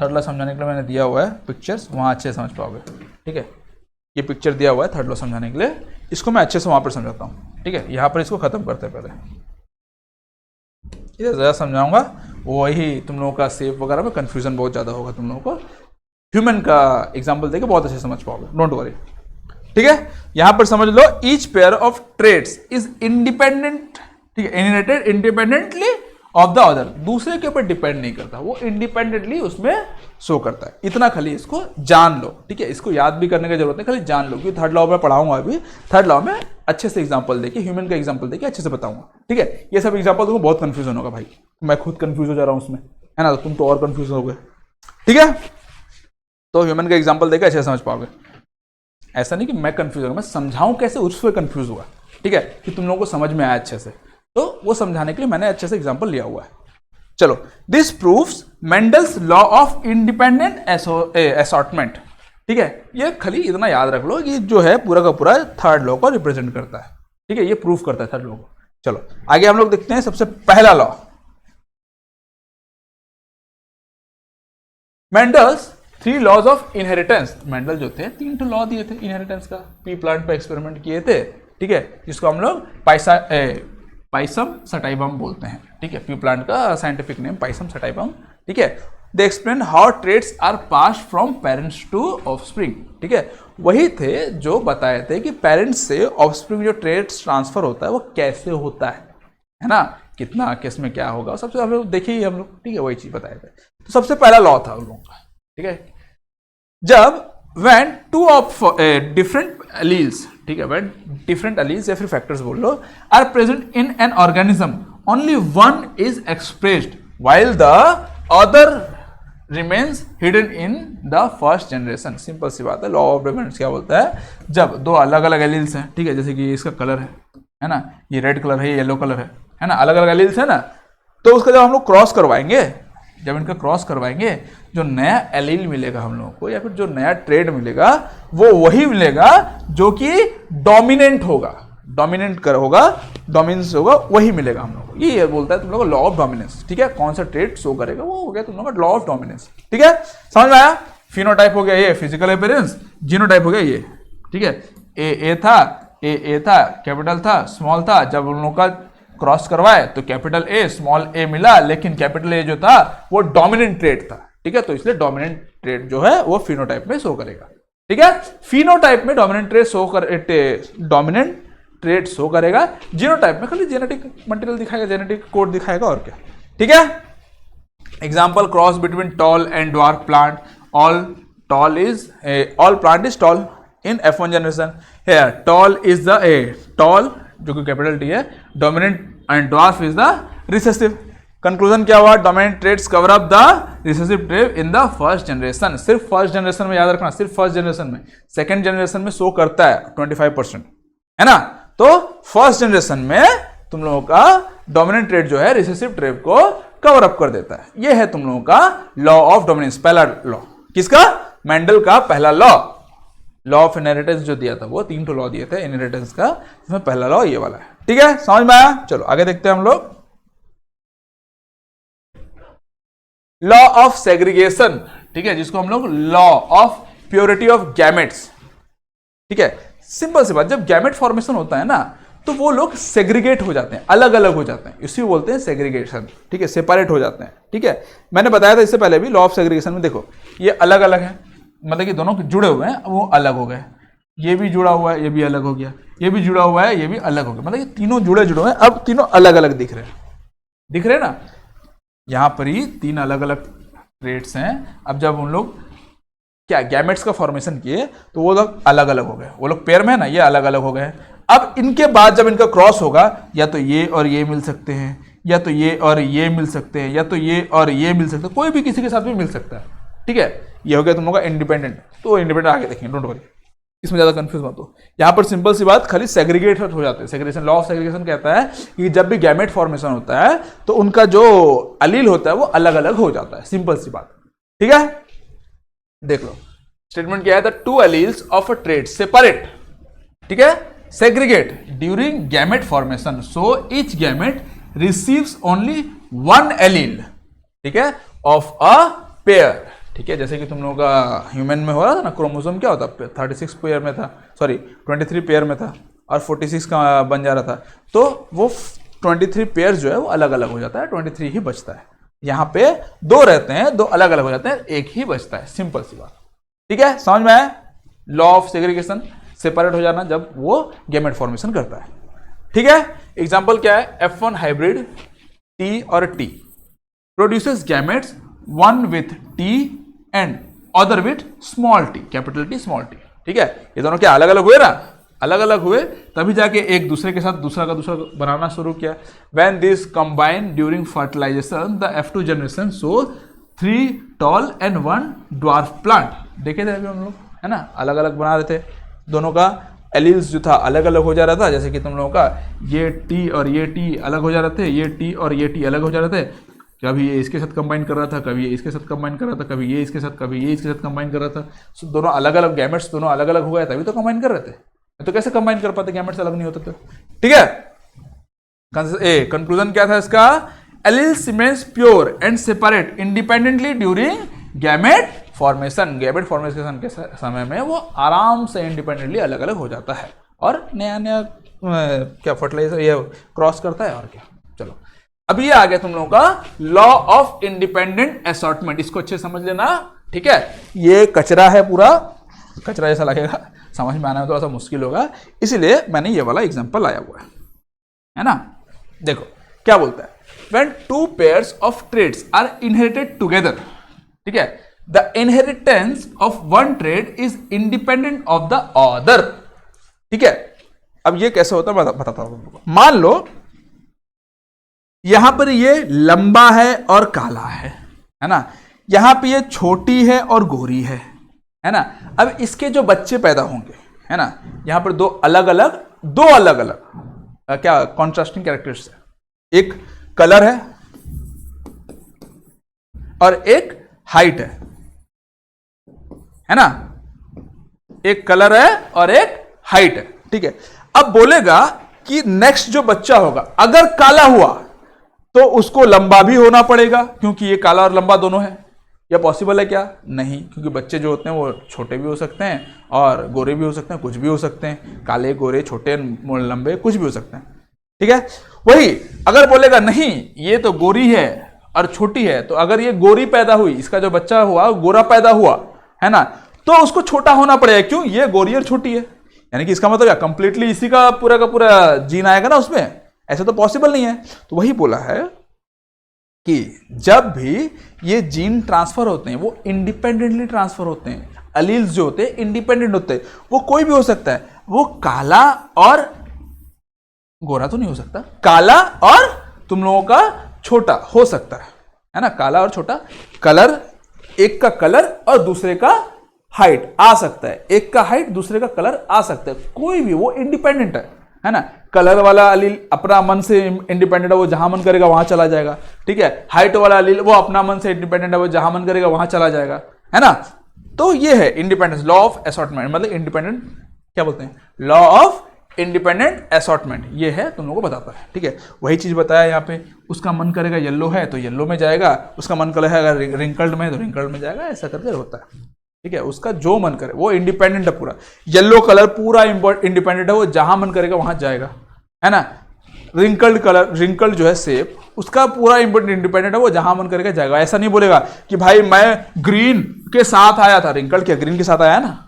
थर्ड लॉ समझाने के लिए मैंने दिया हुआ है पिक्चर्स, वहां अच्छे से समझ पाओगे, ठीक है, ये पिक्चर दिया हुआ है थर्ड लॉ समझाने के लिए, इसको मैं अच्छे से वहां पर समझाता हूं, ठीक है। यहां पर इसको खत्म करते हैं, पहले इधर ज़्यादा समझाऊंगा, वही तुम लोगों का सेप वगैरह में कंफ्यूजन बहुत ज़्यादा होगा, तुम लोगों को ह्यूमन का एग्जांपल देके बहुत अच्छे से समझ पाओगे, डोंट वरी, ठीक है। यहां पर समझ लो each pair of traits is independent, ठीक है, inherited independently of the other, दूसरे के ऊपर डिपेंड नहीं करता, वो इंडिपेंडेंटली उसमें शो करता है, इतना खाली इसको जान लो, ठीक है। इसको याद भी करने की जरूरत नहीं, खाली जान लो, क्योंकि थर्ड लॉ में पढ़ाऊंगा अभी, थर्ड लॉ में अच्छे से एग्जांपल देके, ह्यूमन का एग्जांपल देके अच्छे से बताऊंगा, ठीक है। ये सब एग्जांपल तुमको बहुत कंफ्यूजन होगा भाई, मैं खुद कंफ्यूज हो जा रहा हूं उसमें, है ना, तो तुम तो और कंफ्यूज हो गए, ठीक है। तो ह्यूमन का एग्जाम्पल देकर अच्छे समझ पाओगे, ऐसा नहीं कि मैं कंफ्यूज हूं, मैं समझाऊं कैसे उस पर कंफ्यूज हुआ, ठीक है, कि तुम लोगों को समझ में आया अच्छे से, तो वो समझाने के लिए मैंने अच्छे से एग्जांपल लिया हुआ है। चलो, this proves Mendel's law of independent assortment, ठीक है, ये खाली इतना याद रख लो कि जो है पूरा का पूरा थर्ड लॉ को रिप्रेजेंट करता है, ठीक है, ये प्रूफ करता है थर्ड लॉ को। चलो आगे हम लोग देखते हैं सबसे पहला law, Mendel's 3 laws of inheritance. Mendel जो थे 3 तो लॉ दिए थे इनहेरिटेंस का, पी प्लांट पे एक्सपेरिमेंट किए थे, ठीक है, जिसको हम लोग पाइसम सटाइवम बोलते हैं, ठीक है, पी प्लांट का साइंटिफिक नेम पाइसम सटाइवम, ठीक है। They explain how traits are pass from parents to offspring, ठीक है, वही थे जो बताए थे कि पेरेंट्स से ऑफस्प्रिंग जो ट्रेड्स ट्रांसफर होता है वो कैसे होता है ना, कितना किस में क्या होगा, सबसे हम लोग देखिए हम लोग, ठीक है, वही चीज बताए थे। तो सबसे पहला लॉ था उन लोगों का, ठीक है, जब when 2 of different alleles, ठीक है, when different alleles या फिर factors बोल लो are present in an organism, only one is expressed while the other remains hidden in the first generation. Simple सी बात है, लॉ ऑफ डोमिनेंस क्या बोलता है, जब दो अलग अलग एलील्स हैं, ठीक है, जैसे कि इसका कलर है ना, ये रेड कलर है, ये येलो कलर है ना, अलग अलग एलील्स है ना, तो उसका जब हम लोग क्रॉस करवाएंगे, जब इनका क्रॉस करवाएंगे, जो नया एलील मिलेगा हम लोगों को, या फिर जो नया ट्रेड मिलेगा, वो वही मिलेगा जो कि डोमिनेंट होगा, डोमिनेंट कर होगा, डोमिनेंस होगा, वही मिलेगा हम लोग को। ये बोलता है तुम लोग को लॉ ऑफ डोमिनेंस, ठीक है, कौन सा ट्रेड शो करेगा वो हो गया तुम लोग का लॉ ऑफ डोमिनेंस, ठीक है, समझ में आया। फिनोटाइप हो गया ये फिजिकल अपीयरेंस, जीनोटाइप हो गया ये, ठीक है, ए था, ए था, कैपिटल था, स्मॉल था, जब उन लोगों का क्रॉस करवाए तो कैपिटल ए स्मॉल ए मिला, लेकिन कैपिटल ए जो था वो डोमिनेंट ट्रेड था, ठीक है, तो इसलिए डोमिनेंट ट्रेड जो है वो फिनोटाइप में शो करेगा, ठीक है, फिनोटाइप में dominant trait show dominant trait show करेगा, जीनोटाइप में खाली जेनेटिक मटेरियल दिखाएगा, जेनेटिक कोड दिखाएगा, और क्या, ठीक है। Example, cross between tall and dwarf plant, all plant is tall in F1 generation, here tall is the tall जो कि कैपिटल टी है, dominant and dwarf is the recessive. Conclusion क्या हुआ, dominant traits cover up the recessive trait in the first generation. सिर्फ first generation में याद रखना, सिर्फ फर्स्ट जनरेशन में, सेकंड जनरेशन में शो करता है 25%, है ना, तो फर्स्ट जनरेशन में तुम लोगों का डोमिनेंट ट्रेड जो है रिसेसिव ट्रेड को कवर अप कर देता है। यह है तुम लोगों का लॉ ऑफ डोमिनेंस, पहला लॉ, किसका, मेंडल का पहला लॉ ऑफ इनहेरिटेंस जो दिया था, वो 3 लॉ दिए थे इनहेरिटेंस का, इसमें पहला लॉ ये वाला है, ठीक है, समझ में आया। चलो आगे देखते हैं हम लोग, लॉ ऑफ सेग्रीगेशन, ठीक है, जिसको हम लोग law of purity of gametes, ठीक है, सिंपल सी बात, जब गैमेट फॉर्मेशन होता है ना, तो वो लोग सेग्रीगेट हो जाते हैं, अलग अलग हो जाते हैं, इसी बोलते हैं सेग्रीगेशन, ठीक है, सेपरेट हो जाते हैं, ठीक है। मैंने बताया था इससे पहले भी, लॉ ऑफ सेग्रीगेशन में देखो ये अलग अलग है, मतलब कि दोनों जुड़े हुए हैं, वो अलग हो गए, ये भी जुड़ा हुआ है, ये भी अलग हो गया, ये भी जुड़ा हुआ है, ये भी अलग हो गया, मतलब ये तीनों जुड़े हैं, अब तीनों अलग अलग दिख रहे हैं ना, यहां पर ही 3 अलग अलग ट्रेड्स हैं। अब जब उन लोग क्या गैमेट्स का फॉर्मेशन किए तो वो लोग अलग अलग हो गए, वो लोग पेयर में है ना, ये अलग अलग हो गए। अब इनके बाद जब इनका क्रॉस होगा, या तो ये और ये मिल सकते हैं, या तो ये और ये मिल सकते हैं, या तो ये और ये मिल सकते हैं, कोई भी किसी के साथ भी मिल सकता है, ठीक है, ये हो गया तुम लोग का इंडिपेंडेंट। तो इंडिपेंडेंट आगे देखेंगे, डोंट वरी, इसमें ज्यादा कंफ्यूज मत हो। यहाँ पर सिंपल सी बात, खाली सेग्रीगेट हो जाते हैं, सेग्रीगेशन, लॉ ऑफ सेग्रीगेशन कहता है कि जब भी गैमेट फॉर्मेशन होता है तो उनका जो अलील होता है वो अलग अलग हो जाता है, सिंपल सी बात, ठीक है। देख लो स्टेटमेंट क्या है, the 2 alleles of a trade separate, ठीक है, segregate during gamete formation, so each gamete receives only 1 allele, ठीक है, ऑफ अ पेयर, ठीक है, जैसे कि तुम लोगों का ह्यूमन में हो रहा था ना, क्रोमोसोम क्या होता है, 36 पेयर में था, सॉरी 23 पेयर में था, और 46 का बन जा रहा था, तो वो 23 पेयर जो है वो अलग अलग हो जाता है, 23 ही बचता है। यहाँ पे 2 रहते हैं, 2 अलग अलग हो जाते हैं, 1 ही बचता है, सिंपल सी बात, ठीक है, समझ में आया। लॉ ऑफ सेग्रीगेशन, सेपरेट हो जाना जब वो गैमेट फॉर्मेशन करता है, ठीक है। एग्जाम्पल क्या है, F1 हाइब्रिड T और T produces gametes, one with T and other with small t, capital T small t, ठीक है, ये दोनों क्या अलग अलग हुए ना, अलग अलग हुए, तभी जाके एक दूसरे के साथ दूसरा का दूसरा बनाना शुरू किया। When this combine during fertilization the F2 generation so 3 tall and 1 dwarf plant, देखे थे अभी हम लोग, है ना, अलग अलग बना रहे थे, दोनों का एलील्स जो था अलग अलग हो जा रहा था, जैसे कि तुम लोगों का ये T और ये T अलग हो जा रहे थे, ये T और ये T अलग हो जा रहे थे, कभी ये इसके साथ कंबाइन कर रहा था, कभी ये इसके साथ कंबाइन कर रहा था, कभी ये इसके साथ, कभी ये इसके साथ कंबाइन कर रहा था, सो दोनों अलग अलग गैमेट्स दोनों अलग अलग हो गए, तभी तो कंबाइन कर रहे थे, तो कैसे कंबाइन कर पाते, गैमेट्स अलग नहीं होते थे, ठीक है। कंक्लूजन क्या था इसका, alleles remains pure and separate independently during gamete formation, gamete formation के समय में वो आराम से इंडिपेंडेंटली अलग अलग हो जाता है, और नया नया क्या फर्टिलाइजर ये क्रॉस करता है, और क्या। चलो अब ये आ गया तुम लोगों का लॉ ऑफ इंडिपेंडेंट असॉर्टमेंट, इसको अच्छे समझ लेना, ठीक है। ये कचरा है, पूरा कचरा जैसा लगेगा, समझ में आना में थोड़ा सा मुश्किल होगा, इसलिए मैंने ये वाला एग्जांपल लाया हुआ है ना। देखो क्या बोलता है, when 2 pairs of traits are inherited together, ठीक है, the inheritance of one trait is independent of the other, ठीक है। अब ये कैसे होता है बताता हूं, मान लो यहां पर ये लंबा है और काला है ना, यहां पे ये छोटी है और गोरी है ना। अब इसके जो बच्चे पैदा होंगे, है ना, यहां पर दो अलग अलग क्या कॉन्ट्रास्टिंग कैरेक्टर्स है, एक कलर है और एक हाइट है ना, एक कलर है और एक हाइट है, ठीक है। अब बोलेगा कि नेक्स्ट जो बच्चा होगा अगर काला हुआ तो उसको लंबा भी होना पड़ेगा, क्योंकि ये काला और लंबा दोनों है। यह पॉसिबल है क्या? नहीं, क्योंकि बच्चे जो होते हैं वो छोटे भी हो सकते हैं और गोरे भी हो सकते हैं, कुछ भी हो सकते हैं, काले गोरे छोटे लंबे कुछ भी हो सकते हैं, ठीक है। वही अगर बोलेगा नहीं ये तो गोरी है और छोटी है, तो अगर ये गोरी पैदा हुई, इसका जो बच्चा हुआ गोरा पैदा हुआ, है ना, तो उसको छोटा होना पड़ेगा, क्यों? ये गोरी और छोटी है, यानी कि इसका मतलब क्या कंप्लीटली इसी का पूरा जीन आएगा ना उसमें, ऐसा तो पॉसिबल नहीं है। तो वही बोला है कि जब भी ये जीन ट्रांसफर होते हैं वो इंडिपेंडेंटली ट्रांसफर होते हैं, अलील्स जो होते हैं इंडिपेंडेंट होते हैं, वो कोई भी हो सकता है, वो काला और गोरा तो नहीं हो सकता, काला और तुम लोगों का छोटा हो सकता है ना, काला और छोटा, कलर, एक का कलर और दूसरे का हाइट आ सकता है, एक का हाइट दूसरे का कलर आ सकता है, कोई भी, वो इंडिपेंडेंट है ना। कलर वाला अलील अपना मन से इंडिपेंडेंट है, वो जहां मन करेगा वहां चला जाएगा, ठीक है। हाइट वाला अलील वो अपना मन से इंडिपेंडेंट है, वो जहां मन करेगा वहां चला जाएगा, है ना। तो ये है इंडिपेंडेंस, लॉ ऑफ असॉर्टमेंट, मतलब इंडिपेंडेंट क्या बोलते हैं, लॉ ऑफ इंडिपेंडेंट असॉर्टमेंट, ये है तुम लोगों को बताता है, ठीक है। वही चीज बताया यहाँ पे, उसका मन करेगा येलो है तो येलो में जाएगा, उसका मन करेगा अगर रिंकल्ड में तो रिंकल्ड में जाएगा, ऐसा करके होता है, ठीक है। उसका जो मन करे, वो इंडिपेंडेंट है पूरा, येलो कलर पूरा इंडिपेंडेंट है, वो जहां मन करेगा वहां जाएगा, है ना। रिंकल्ड कलर, रिंकल्ड जो है शेप, उसका पूरा इंडिपेंडेंट है, वो जहां मन करेगा जाएगा। ऐसा नहीं बोलेगा कि भाई मैं ग्रीन के साथ आया था, रिंकल्ड क्या ग्रीन के साथ आया ना,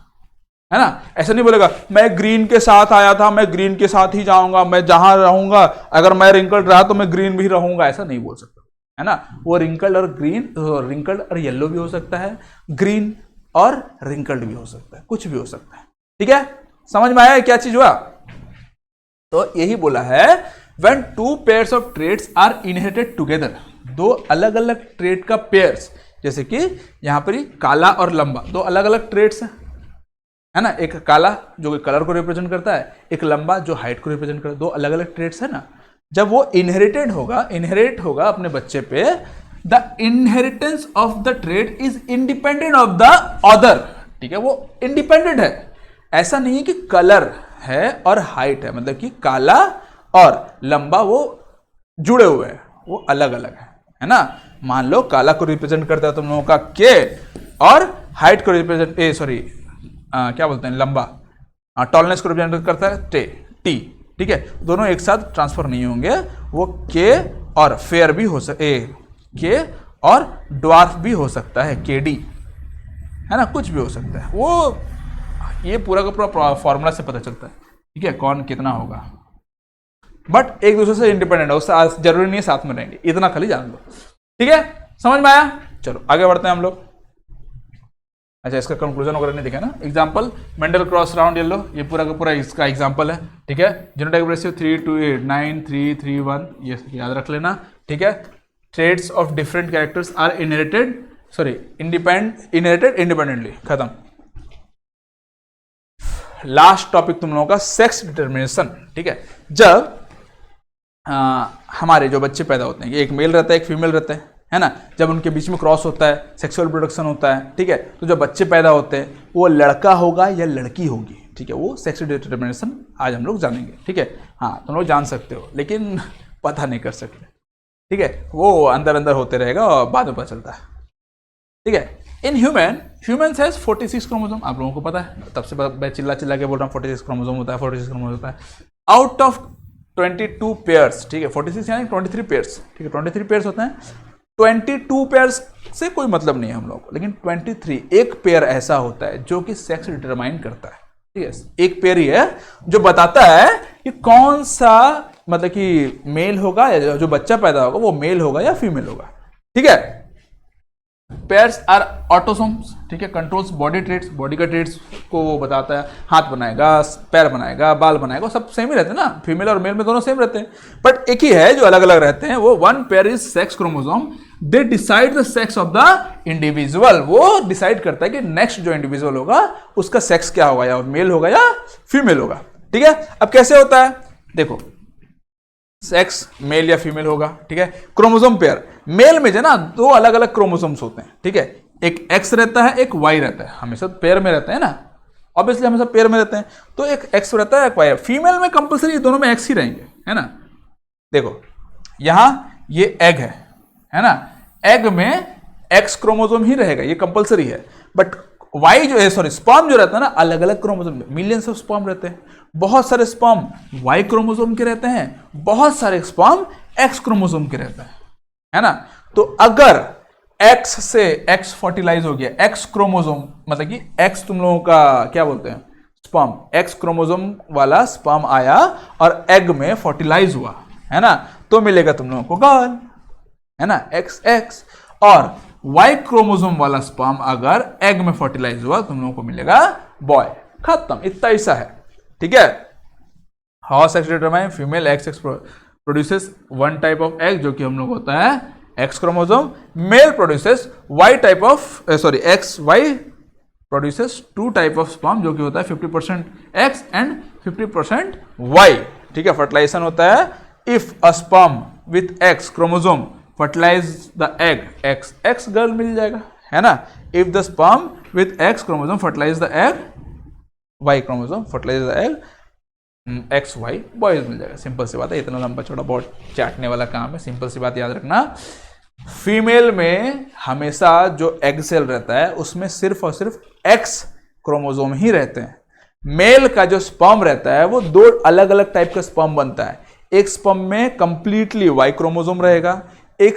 है ना, ऐसा नहीं बोलेगा मैं ग्रीन के साथ आया था, मैं ग्रीन के साथ ही जाऊंगा, मैं जहां रहूंगा अगर मैं रिंकल्ड रहा तो मैं ग्रीन भी रहूंगा, ऐसा नहीं बोल सकता, है ना। वो रिंकल्ड और ग्रीन, रिंकल्ड और येलो भी हो सकता है, ग्रीन और रिंकल्ड भी हो सकता है, कुछ भी हो सकता है, ठीक है। समझ में आया क्या चीज हुआ? तो यही बोला है when two pairs of traits are inherited together, दो अलग अलग ट्रेट का पेयर्स, जैसे कि यहां पर ही काला और लंबा, दो अलग अलग ट्रेट्स है ना, एक काला जो कि कलर को रिप्रेजेंट करता है, एक लंबा जो हाइट को रिप्रेजेंट करता है, दो अलग अलग ट्रेट्स है ना। जब वो इनहेरिट होगा अपने बच्चे पे, the inheritance of the trait is independent of the other, ठीक है, वो इंडिपेंडेंट है, ऐसा नहीं है कि कलर है और हाइट है, मतलब कि काला और लंबा वो जुड़े हुए हैं, वो अलग अलग है ना। मान लो काला को रिप्रेजेंट करता है तुम लोगों का के, और हाइट को रिप्रेजेंट क्या बोलते हैं, लंबा, टॉलनेस को रिप्रेजेंट करता है टी, ठीक है। दोनों एक साथ ट्रांसफर नहीं होंगे, वो के और फेयर भी हो सकते, के और ड्वार्फ भी हो सकता है, के डी, है ना, कुछ भी हो सकता है, वो ये पूरा का पूरा फॉर्मूला से पता चलता है, ठीक है, कौन कितना होगा, बट एक दूसरे से इंडिपेंडेंट है, उससे जरूरी नहीं है साथ में रहेंगे, इतना खाली जान लो, ठीक है। समझ में आया? चलो आगे बढ़ते हैं हम लोग। अच्छा, इसका कंक्लूजन वगैरह नहीं दिखा ना, example Mendel cross round yellow, ये पूरा का पूरा इसका एग्जांपल है, ठीक है। जीनोटाइप रेशियो 3:8, 9, 3, 3, 1, ये याद रख लेना, ठीक है। Traits of different characters are inherited independently, खत्म। लास्ट टॉपिक तुम लोगों का सेक्स डिटर्मिनेशन, ठीक है। जब हमारे जो बच्चे पैदा होते हैं, एक मेल रहता है एक फीमेल रहता है ना, जब उनके बीच में क्रॉस होता है, सेक्सुअल प्रोडक्शन होता है, ठीक है, तो जो बच्चे पैदा होते हैं वो लड़का होगा या लड़की होगी, ठीक है, वो सेक्स डिटर्मिनेशन आज हम लोग जानेंगे, ठीक है। हाँ, तुम लोग जान सकते हो लेकिन पता नहीं कर सकते, ठीक है, वो अंदर अंदर होते रहेगा और बाद में पता चलता है, ठीक है। इन ह्यूमन हैज 46 क्रोमोसोम, आप लोगों को पता है, तब से मैं चिल्ला के बोल रहा हूँ 46 क्रोमोसोम होता है, 46 क्रोमोसोम होता है, आउट ऑफ 22 पेयर्स, ठीक है, 46 यानी 23 पेयर्स, ठीक है, 23 पेयर्स होते हैं। 22 पेयर्स से कोई मतलब नहीं है हम लोग को, लेकिन 23 एक पेयर ऐसा होता है जो कि सेक्स डिटरमाइन करता है, ठीक है, एक पेयर ही है जो बताता है कि कौन सा, मतलब कि मेल होगा या जो बच्चा पैदा होगा वो मेल होगा या फीमेल होगा, ठीक है। पेयर्स आर ऑटोसोम्स, ठीक है, कंट्रोल्स बॉडी ट्रेट्स, बॉडी का ट्रेट्स को वो बताता है, हाथ बनाएगा, पैर बनाएगा, बाल बनाएगा, सब सेम ही रहते हैं ना, फीमेल और मेल में दोनों सेम रहते हैं, बट एक ही है जो अलग अलग रहते हैं, वो one pair is sex chromosome they decide the sex of the individual, वो डिसाइड करता है कि नेक्स्ट जो इंडिविजुअल होगा उसका सेक्स क्या होगा, या मेल होगा या फीमेल होगा। ठीक है, अब कैसे होता है देखो, सेक्स मेल या फीमेल होगा। ठीक है, क्रोमोसोम पेयर, मेल में जो ना दो अलग अलग क्रोमोसोम्स होते हैं। ठीक है, एक एक्स रहता है एक वाई रहता है, हमेशा पेयर में रहता है ना, ऑब्वियसली हमेशा पेयर में रहते हैं, तो एक एक्स रहता है एक वाई। फीमेल में कंपल्सरी दोनों में एक्स ही रहेंगे, है ना। देखो यहां ये एग है ना, एग में एक्स क्रोमोसोम ही रहेगा, ये कंपल्सरी है। बट वाई जो है, सॉरी स्पर्म जो रहता है ना, अलग अलग क्रोमोसोम, मिलियंस ऑफ स्पर्म रहते हैं। बहुत सारे स्पर्म वाई क्रोमोसोम के रहते हैं, बहुत सारे स्पर्म एक्स क्रोमोसोम के रहते हैं, है ना। तो अगर एक्स से एक्स फर्टिलाइज हो गया, एक्स क्रोमोसोम मतलब कि एक्स तुम लोगों का क्या बोलते हैं, स्पर्म, एक्स क्रोमोसोम वाला स्पर्म आया और एग में फर्टिलाइज हुआ, है ना, तो मिलेगा तुम लोगों को गर्ल, है ना, एक्स एक्स। और वाई क्रोमोसोम वाला स्पर्म अगर एग में फर्टिलाइज हुआ तुम लोगों को मिलेगा बॉय। खत्म, इतना ऐसा है। ठीक है, how sex determine, female X X produces one type of egg जो कि हम लोग होता है X chromosome, male produces Y type of X Y produces two type of sperm जो कि होता है 50% एक्स एंड 50% वाई। ठीक है, फर्टिलाइजेशन होता है if a sperm with X chromosome fertilise the egg, X X girl मिल जाएगा, है ना। If the sperm with X chromosome fertilise the egg, Y chromosome fertilise the egg, X Y boys मिल जाएगा। सिंपल सी बात है, इतना लंबा चौड़ा बहुत चाटने वाला काम है। सिंपल सी बात याद रखना, फीमेल में हमेशा जो एग सेल रहता है उसमें सिर्फ और सिर्फ एक्स क्रोमोसोम ही रहते हैं। मेल का जो स्पर्म रहता है वो दो अलग अलग टाइप का स्पर्म बनता है। एक स्पर्म में कंप्लीटली वाई क्रोमोसोम रहेगा, एक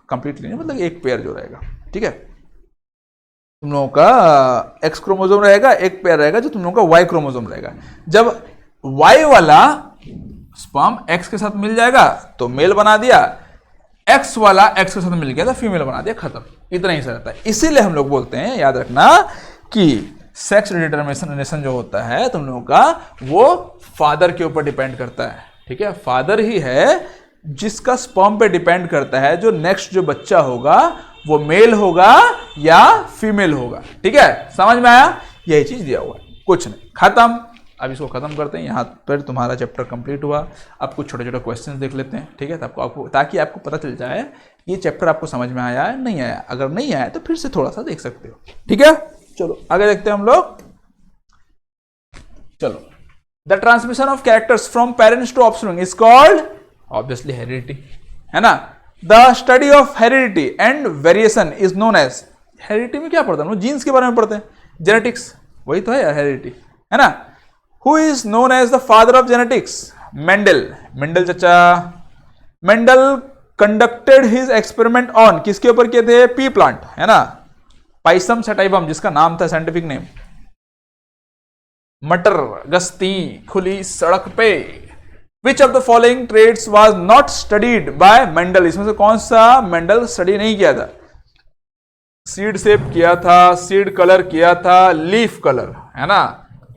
कंप्लीटली नहीं मतलब एक पेयर जो रहेगा, ठीक है, तुम लोगों का एक्स क्रोमोसोम रहेगा, एक पेयर रहेगा जो तुम लोगों का वाई क्रोमोसोम रहेगा। जब वाई वाला स्पर्म एक्स के साथ मिल जाएगा तो मेल बना दिया, एक्स वाला एक्स के साथ मिल गया तो फीमेल बना दिया, खत्म। इतना ही सा रहता है। इसीलिए हम लोग बोलते हैं, याद रखना, कि सेक्स डिटरमिनेशन जो होता है तुम लोगों का वो फादर के ऊपर डिपेंड करता है। ठीक है, फादर ही है जिसका स्पर्म पे डिपेंड करता है जो नेक्स्ट जो बच्चा होगा वो मेल होगा या फीमेल होगा। ठीक है, समझ में आया? यही चीज दिया हुआ है, कुछ नहीं, खत्म। अब इसको खत्म करते हैं, यहाँ पर तुम्हारा चैप्टर कंप्लीट हुआ। अब कुछ छोटे छोटे क्वेश्चंस देख लेते हैं, ठीक है, ताकि आपको पता चल जाए ये चैप्टर आपको समझ में आया है नहीं आया। अगर नहीं आया तो फिर से थोड़ा सा देख सकते हो। ठीक है, चलो आगे देखते हैं हम लोग। चलो, the transmission of characters from parents to offspring is called obviously heredity, है ना। The study of heredity and variation is known as, heredity में क्या पढ़ते हैं, जीन्स के बारे में पढ़ते हैं, जेनेटिक्स, वही तो है यार हेरिडिटी, है ना। Who is known as the father of genetics? Mendel, Mendel चचा। Mendel conducted his experiment on, किसके ऊपर किए थे? पी प्लांट, है ना, पाइसम सटाइवम जिसका नाम था साइंटिफिक नेम। मटर गश्ती खुली सड़क पे। Which of the following traits was not studied by Mendel? इसमें से कौन सा मेंडल स्टडी नहीं किया था? सीड शेप किया था, सीड कलर किया था, लीफ कलर, है ना,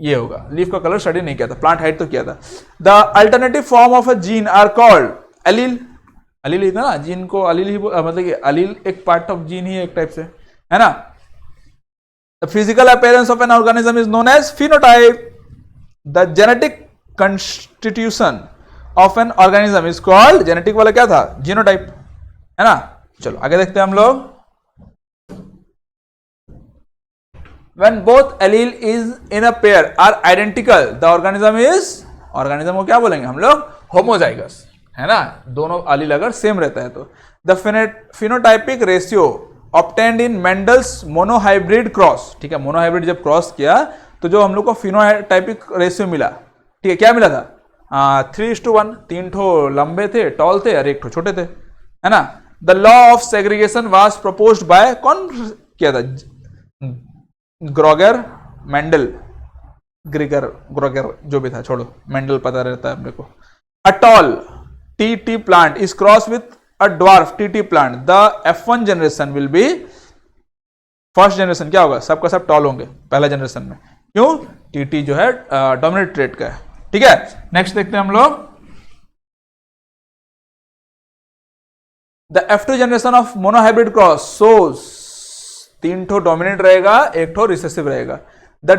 ये होगा। लीफ का कलर स्टडी नहीं किया था, प्लांट हाइट तो किया था। The alternative form of a gene are called allele. Allele ही था ना, जीन को एलील ही मतलब कि एलील एक पार्ट ऑफ जीन ही एक टाइप से, है ना। The physical appearance of an organism is known as phenotype. The genetic constitution of an organism is called, genetic वाला क्या था? जीनोटाइप, है ना। चलो आगे देखते हैं हम लोग। When both allele is in a pair are identical, the organism is, organism को क्या बोलेंगे हम लोग? होमोजाइगस, है ना, दोनों एलील अगर सेम रहता है तो। The phenotypic ratio obtained in Mendel's monohybrid cross, ठीक है, मोनोहाइब्रिड जब क्रॉस किया तो जो हम लोग को फिनोटाइपिक रेशियो मिला, ठीक है, क्या मिला था? 3:1, 3 ठो लंबे थे, टॉल थे, और 1 ठो छोटे थे, है ना। The law of segregation was proposed by, कौन किया था? ग्रोगर, मेंडल, ग्रेगर, ग्रोगर जो भी था, छोड़ो, मेंडल पता रहता है अपने को। A tall T plant is cross with a dwarf T plant, the F1 generation will be, first generation क्या होगा? सबका सब टॉल होंगे पहला जनरेशन में, क्यों? टी जो है डोमिनेंट ट्रेट का है। ठीक है, नेक्स्ट देखते हैं हम लोग। The F2 generation of monohybrid cross shows 3 ठो डोमिनेंट रहेगा, 1 ठो रिसेसिव रहेगा. The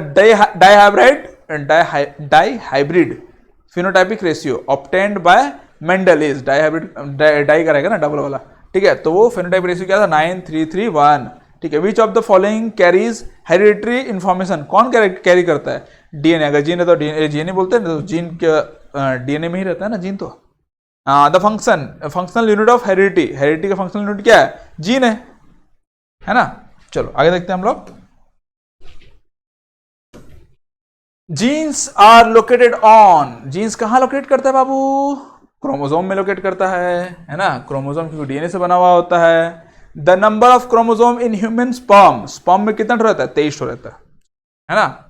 dihybrid phenotypic ratio obtained by Mendel is dihybrid डाई का रहेगा ना डबल वाला, ठीक है. तो वो फिनोटाइपिक रेशियो क्या था 9331, ठीक है. Which of the following carries hereditary information, कौन कैरी करता है? डीएनए. अगर जीन है तो डीएनए बोलते हैं, तो जीन डीएनए में ही रहता है ना जीन. तो the functional unit of heredity, heredity का फंक्शनल यूनिट क्या है? जीन है ना. चलो आगे देखते हैं हम लोग. Genes are located on, genes कहां लोकेट करता है बाबू? क्रोमोसोम में लोकेट करता है ना. क्रोमोसोम क्योंकि डीएनए से बना हुआ होता है. The number of chromosome in human sperm, sperm में कितना रहता है? 23 रहता है ना.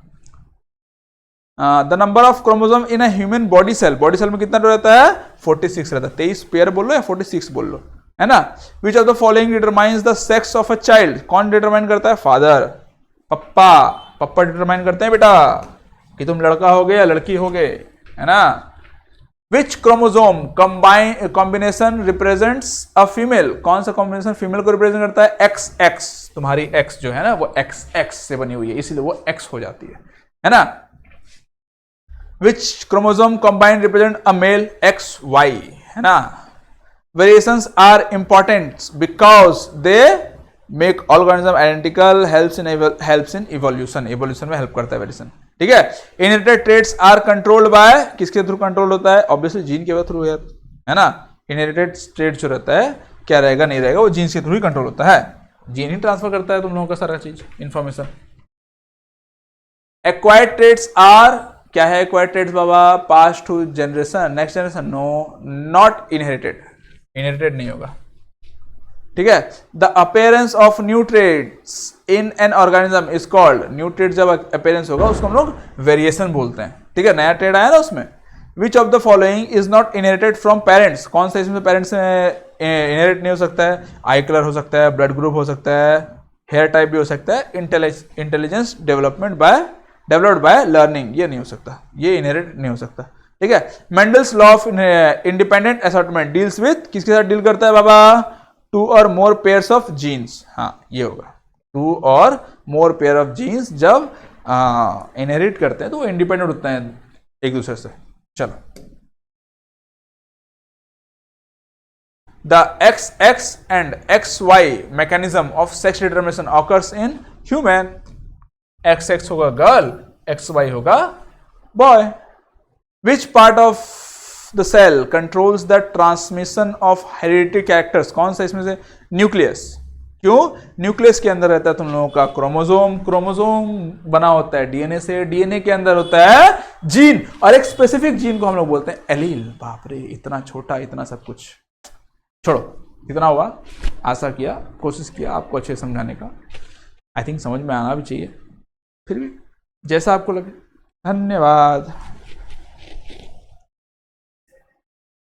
The number of chromosome in a human body cell, body cell में कितना रहता है? 46 रहता है. 23 पेयर बोल लो या 46 बोल लो, है ना. Which of the following determines the sex of a child, कौन डिटरमाइन करता है? फादर, पप्पा. पप्पा डिटरमाइन करते हैं बेटा कि तुम लड़का हो गए या लड़की हो गए, है ना. Which chromosome combination represents a female, कौन सा कॉम्बिनेशन फीमेल को रिप्रेजेंट करता है? XX, तुम्हारी X जो है ना वो XX से बनी हुई है, इसीलिए वो X हो जाती है ना. Which chromosome combine represent a male? XY, है ना. Variations are important because they make organism identical, helps in evolution, evolution में हेल्प करता है वेरिएशन, ठीक है. Inherited traits are controlled by, किसके थ्रू कंट्रोल होता है? ऑब्वियसली जीन के थ्रू है ना. इनहेरिटेड ट्रेट जो रहता है क्या रहेगा? नहीं रहेगा, वो जीन्स के थ्रू ही कंट्रोल होता है. जीन ही ट्रांसफर करता है तुम लोगों का सारा चीज, इंफॉर्मेशन. एक्वायर्ड ट्रेट्स आर, क्या है एक्वायर्ड ट्रेट्स बाबा? Pass to generation, next generation. No, not inherited, inherited नहीं होगा, ठीक है. The appearance of new traits in an organism is called, new trait जब अपेयरेंस होगा उसको हम लोग वेरिएशन बोलते हैं, ठीक है. नया ट्रेड आया ना उसमें. Which of the following is not inherited from parents, कौन सा इसमें पेरेंट्स से इनहेरिट नहीं हो सकता है? आई कलर हो सकता है, ब्लड ग्रुप हो सकता है, हेयर टाइप भी हो सकता है, इंटेलिजेंस डेवलप्ड बाय लर्निंग, ये नहीं हो सकता, ये इनहेरिट नहीं हो सकता, ठीक है. Mendel's law of independent assortment deals with, किसके साथ डील करता है बाबा? 2 और मोर पेयर्स ऑफ जीन्स, हाँ ये होगा. 2 और मोर पेयर ऑफ जीन्स जब इनहेरिट करते हैं तो वो इंडिपेंडेंट होते हैं एक दूसरे से. चलो, the XX and XY mechanism of sex determination occurs in human. XX होगा गर्ल, XY होगा boy. Which part of the cell controls the transmission of hereditary characters, कौन सा इसमें से? न्यूक्लियस. क्यों? न्यूक्लियस के अंदर रहता है तुम लोगों का क्रोमोसोम, क्रोमोसोम बना होता है डीएनए से, डीएनए के अंदर होता है जीन, और एक स्पेसिफिक जीन को हम लोग बोलते हैं एलील. बाप रे, इतना छोटा, इतना सब कुछ. छोड़ो, इतना हुआ, आशा किया, कोशिश किया आपको अच्छे समझाने का. आई थिंक समझ में आना भी चाहिए, फिर भी जैसा आपको लगे. धन्यवाद.